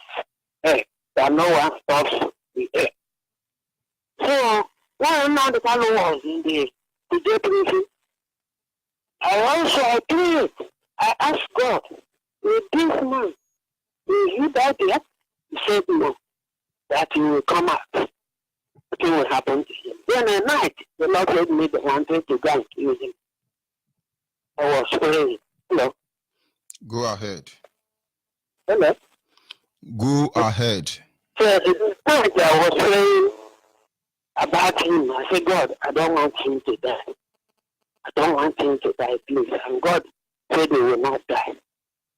air, that no one stops the air. So, when now the fellow was in the prison, I prayed. I asked God, with this man, will he die there? He said no, that he will come out. Nothing will happen to him. Then at night, the Lord told me they wanted to go and kill him. I was praying. Hello. Go ahead. Hello. Go ahead. So at the point I was praying about him, I said, God, I don't want him to die. I don't want him to die, please. And God said he will not die.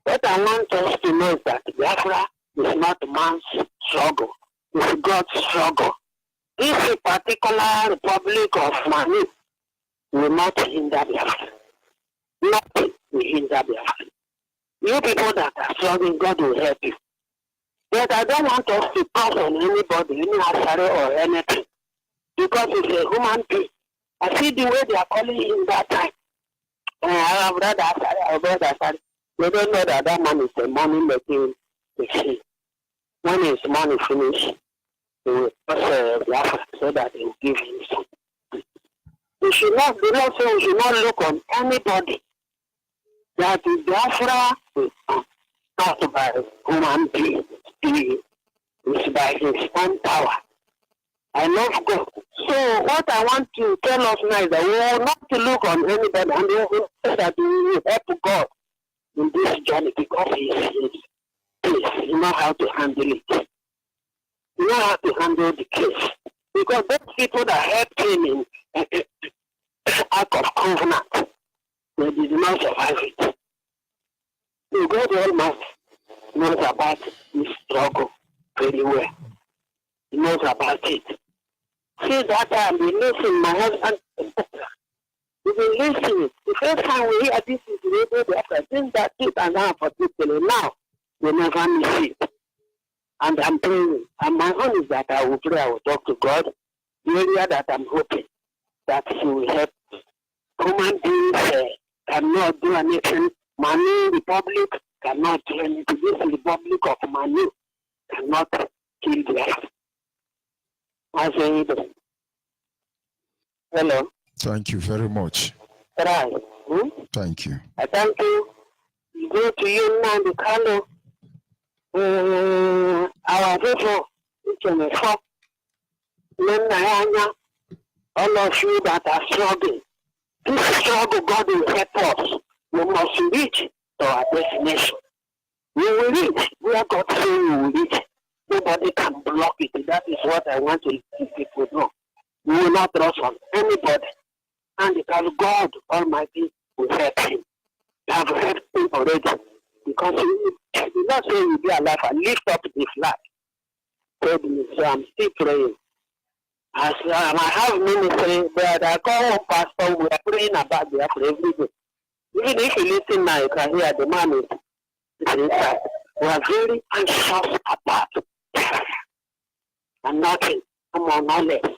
What I want us to know is that Biafra is not man's struggle. It's God's struggle. This particular Republic of Mali will not hinder Biafra. Nothing will hinder Biafra. You people that are struggling, God will help you. But I don't want us to pass on anybody, any Asare or anything. Because it's a human being. I see the way they are calling him that time. I have read Asare. They don't know that that man is a money making machine. When his money finished, they will pass Biafra so that they will give him something. We should not, the Lord says we should not look on anybody. That is Biafra is not by human being. It's by his own power. I love God. So what I want to tell us now is that we will not to look on anybody and we will say that we will help God in this journey because he is peace. You know how to handle it. You know how to handle the case. Because those people that helped him in Act of Covenant, they did not survive it. So God Almighty knows about this struggle very well. He knows about it. See that time, we listen, my husband, We've been listening. The first time we hear this is Radio Biafra, since that 2014 now, we never miss it. And I'm praying. And my own is that I will pray, I will talk to God. The area that I'm hoping that He will help. Human beings cannot do anything. Manu Republic cannot do anything. This Republic of Manu cannot kill Biafra. Hello. Thank you very much. Right. Thank you. I thank you. Go to you now, the Carlo. Our people, all of you that are struggling. This struggle, God will help us. We must reach to our destination. We will reach where God says we will reach. Nobody can block it. That is what I want to let people know. We will not trust on anybody. And because God Almighty will help him. We have helped him already. Because he did not say he will be alive and lift up the flag. So I'm still praying. As I have ministry, but I call one pastor, we are praying about Biafra every day. Even if you listen now, you can hear the man is inside. We are very anxious about Biafra. And nothing, more knowledge.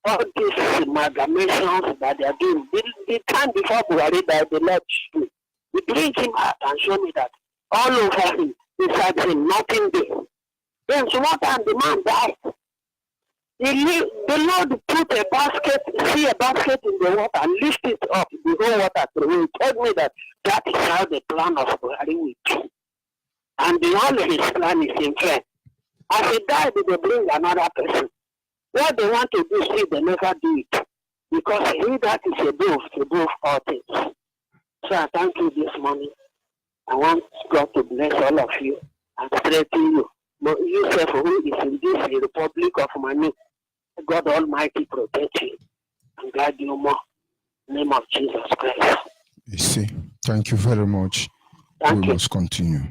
All these amalgamations that they are doing, the time before Buhari died, they left me. We bring him out and show me that all over him, inside him, nothing there. Then some more time, the man died. The Lord put a basket, see a basket in the water and lift it up, the whole water through. He told me that is how the plan of Buhari will be. And the whole of his plan is in fact. As he died, they bring another person. What they want to do, see, they never do it. Because he that is above all things. So I thank you this morning. I want God to bless all of you and strengthen you. But yourself who is in this Republic of Manu, God Almighty protect you and guide you more. In the name of Jesus Christ. You see, thank you very much. We must continue.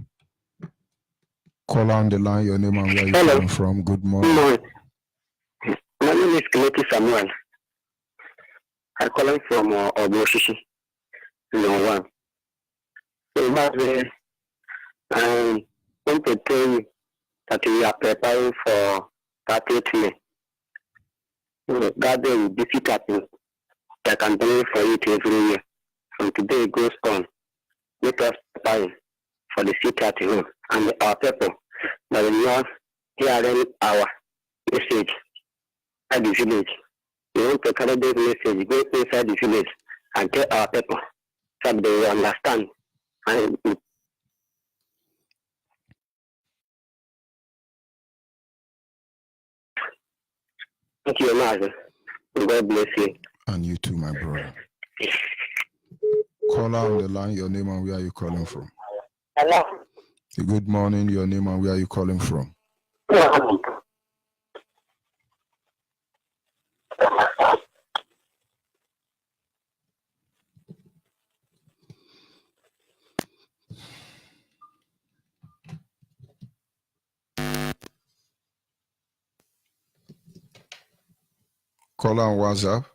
Call on the line, your name and where you're coming from. Good morning. My name is Kiloti Samuel. I'm calling from Oboshishi, No. 1. So, I want to tell you that we are preparing for 30th May. That day will be difficult. I can pray for it every year. From today it goes on. Let us prepare for the city at home and our people that will not hearing our message at the village. We want to carry this message, go inside the village and tell our people so they will understand. And thank you, Master. God bless you. And you too, my brother. Call on the line, your name and where are you calling from? Hello. Good morning, your name and where are you calling from? Call on WhatsApp.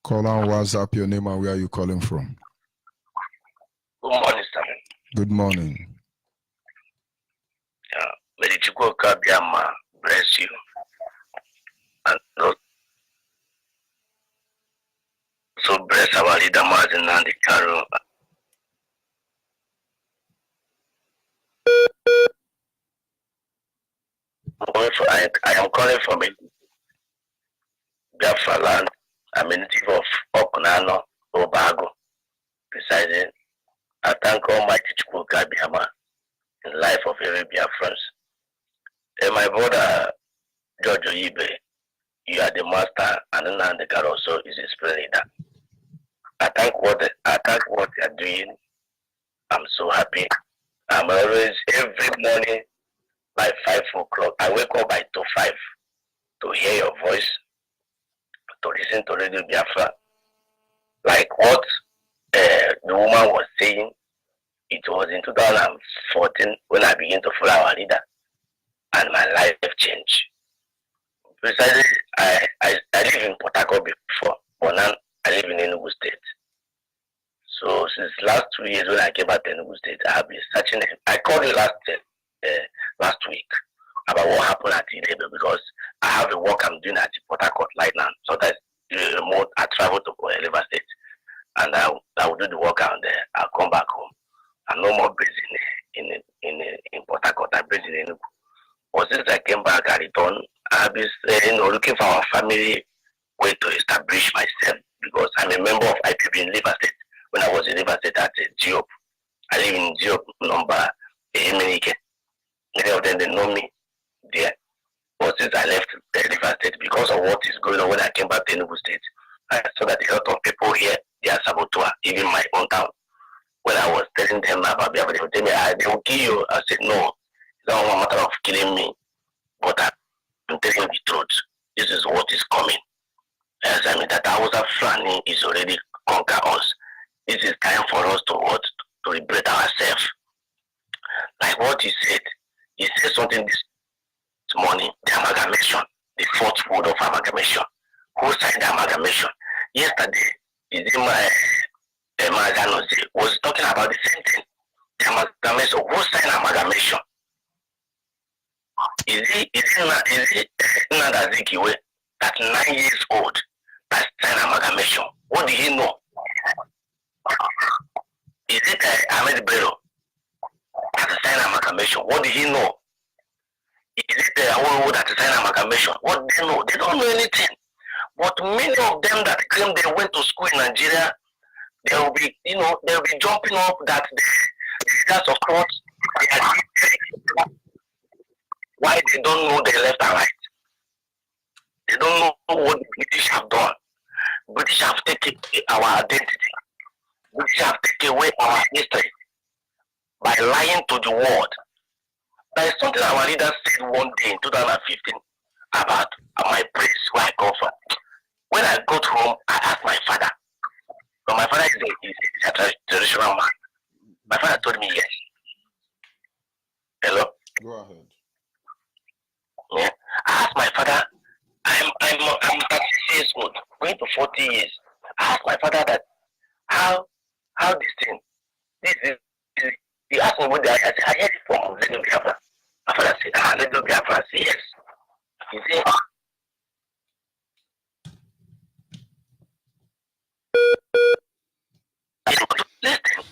Call on WhatsApp, your name and where are you calling from? Good morning, sir. Good morning. May the Chukwuka Biama bless you. And also bless our leader Martin and the Carol. I am calling from it. Biafra land. I'm a native of Okunano, Obago, presiding. I thank Almighty Chukwuka Biama in the life of every Biafrans. And my brother, George Onyibe, you are the master, and then the God also is a spirit leader. I thank what you are doing. I'm so happy. I'm always, every morning, by 5 o'clock, I wake up by 5 to hear your voice, to listen to Radio Biafra. Like what the woman was saying, it was in 2014 when I began to follow our leader, and my life changed. Precisely, I live in Port Harcourt before, but now I live in Enugu State. So since last 2 years when I came back to Enugu State, I have been searching. I called you last week about what happened at Onyibe, because I have the work I'm doing at Port Harcourt right now. So that's remote. I travel to River State, and I will do the work out there. I'll come back home. I'm no more based in Port Harcourt. I'm based in Enugu. But since I came back, I returned. I've been looking for our family way to establish myself, because I'm a member of IPB in River State. When I was in River State at GOP, I live in GOP number Emenike. Many of them, they know me there. But since I left River State, because of what is going on, when I came back to Enugu State, I saw that a lot of people here, they are saboteur, even my own town. When I was telling them about Biafra, they would tell me, they will kill you. I said, no, it's not a matter of killing me, but I'm telling you the truth. This is what is coming. As I mean, that Hausa Fulani is already conquer us. This is time for us to liberate ourselves. Like what he said something this morning, the amalgamation, the fourth word of amalgamation. Who signed the amalgamation? Yesterday, was talking about the same thing. The amalgamation. Who signed amalgamation? Is it Nanda Zikiwe, that 9 years old, that signed amalgamation? What do you know? Is it Ahmed Bello that signed amalgamation? What do you know? Is it the that signed amalgamation? What do they know? They don't know anything. But many of them that claim they went to school in Nigeria, they'll be jumping up that the leaders of course, why they don't know their left and right. They don't know what the British have done. British have taken our identity. British have taken away our history by lying to the world. There is something our leader said one day in 2015 about my place where I come from. When I got home, I asked my father. But my father is a traditional man. My father told me yes. Hello? Go ahead. Yeah. I asked my father, I'm 36 years old, going to 40 years. I asked my father that how this is he asked me what I said, I heard it from Little Biafra. My father said, Little Biafra. I said, yes. He said, listen,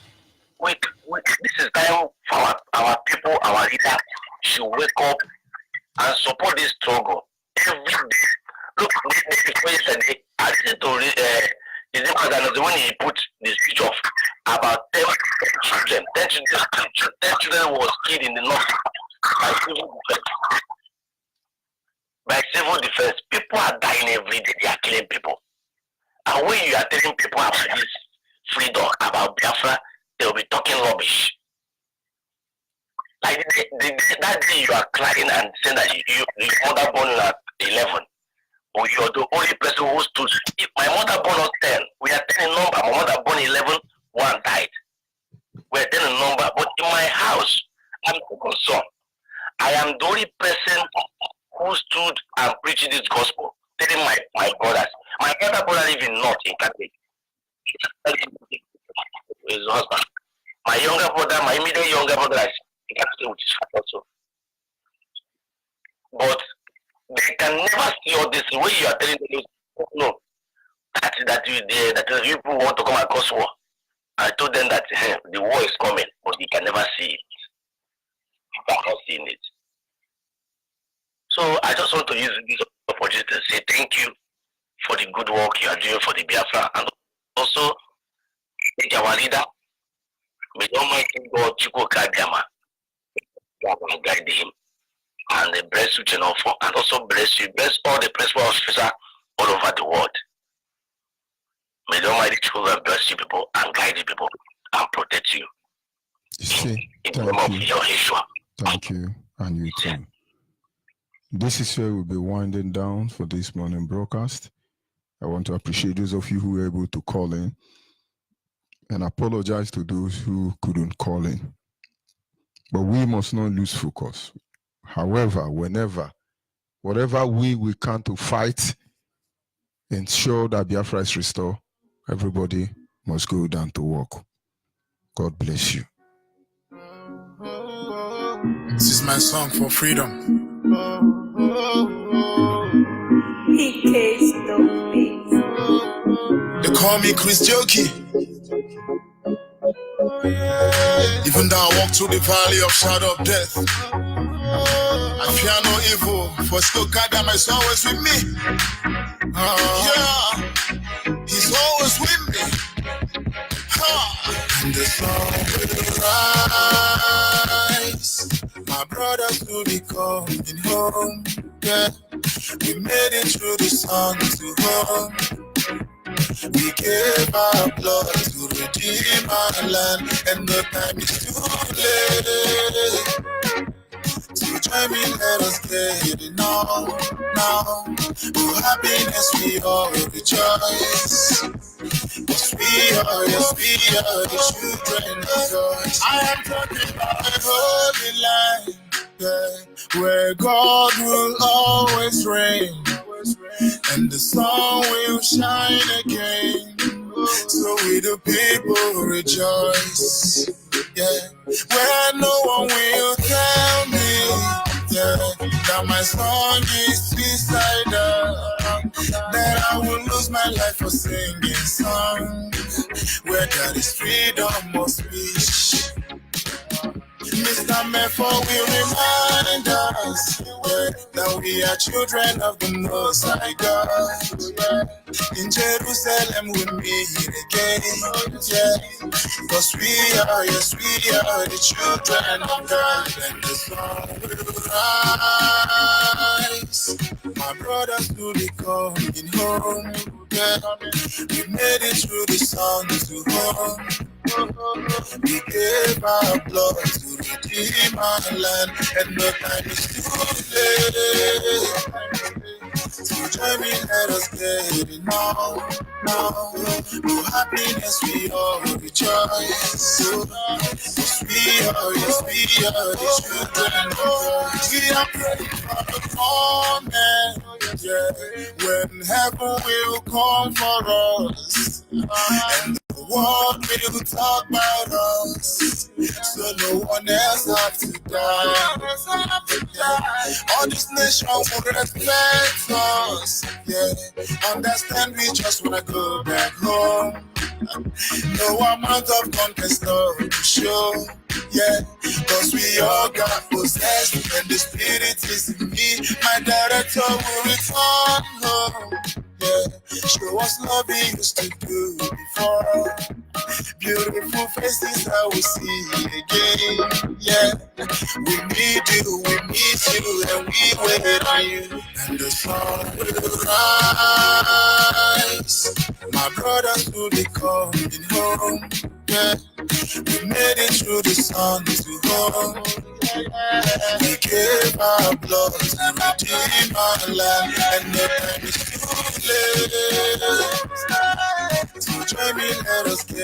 this is time for our people, our leader should wake up and support this struggle every day. Look, before yesterday, I listened to when he put the speech of about 10 children. 10 children was killed in the north by civil defense. By civil defense, people are dying every day. They are killing people. And when you are telling people about this freedom, about Biafra, they will be talking rubbish. Like that day you are crying and saying that your mother born at 11, or you're the only person who stood. If my mother born at 10, we are 10 in number. My mother born 11, one died. We are 10 in number, but in my house, I'm concerned. I am the only person who stood and preached this gospel, telling my brothers. My elder brother lives in North in Catholic. His husband. My younger brother, my immediate younger brother, he can stay with his father also. But they can never see all this. The way you are telling them, no, that people want to come across war. I told them that the war is coming, but you can never see it. People are not seeing it. So I just want to use this opportunity to say thank you for the good work you are doing for the Biafra, and also thank our leader. May the Almighty God Chukwuka Biama guide him and bless you, Chenofo, and also bless you, bless all the principal officers all over the world. May the Almighty Chukwuka bless you people and guide you people and protect you. In the name of Yeshua. Thank you, and you too. This is where we'll be winding down for this morning broadcast. I want to appreciate those of you who were able to call in. and apologize to those who couldn't call in. But we must not lose focus. However, whatever we can to fight, ensure that Biafra is restored, everybody must go down to work. God bless you. This is my song for freedom. They call me Chris Jokey. Even though I walk through the valley of shadow of death, I fear no evil, for still God is always with me. Yeah, He's always with me. And the sun will rise. My brothers will be coming home. Yeah, we made it through the sun to home. We gave our blood to redeem our land, and the time is too late. So join me, let us get it now. For happiness we all rejoice. Yes, we are the children of God. I am talking about the holy land, yeah, where God will always reign, and the sun will shine again. So we the people rejoice, yeah, where no one will tell me, yeah, that my song is suicidal, that I will lose my life for singing songs, where there is freedom of speech. Mr. Mepho will remind us, yeah, that we are children of the Most High God. In Jerusalem we meet again, yeah, because we are the children of God, and the sun will rise. My brothers will be coming home, yeah, we made it through the sun to home. We gave our blood to redeem our land, and no time is too late. So join me, let us get it now. For happiness we all rejoice. Yes, we are the children of God. We are praying for the moment, yeah, when heaven will come for us, and the world will talk about us, so no one else have to die. All this nation will respect us, yeah. Understand we just wanna go back home. No amount of conquest to show, yeah, cause we all got possessed, and the spirit is in me. My director will return home, yeah. Show us love we used to do before. Beautiful faces I will see again, yeah. We need you, we miss you, and we wait on you. And the sun will rise. My brothers will be coming home, yeah. We made it through the sun to home. We gave our blood to redeem our land, and the time is too late. So join me, let us get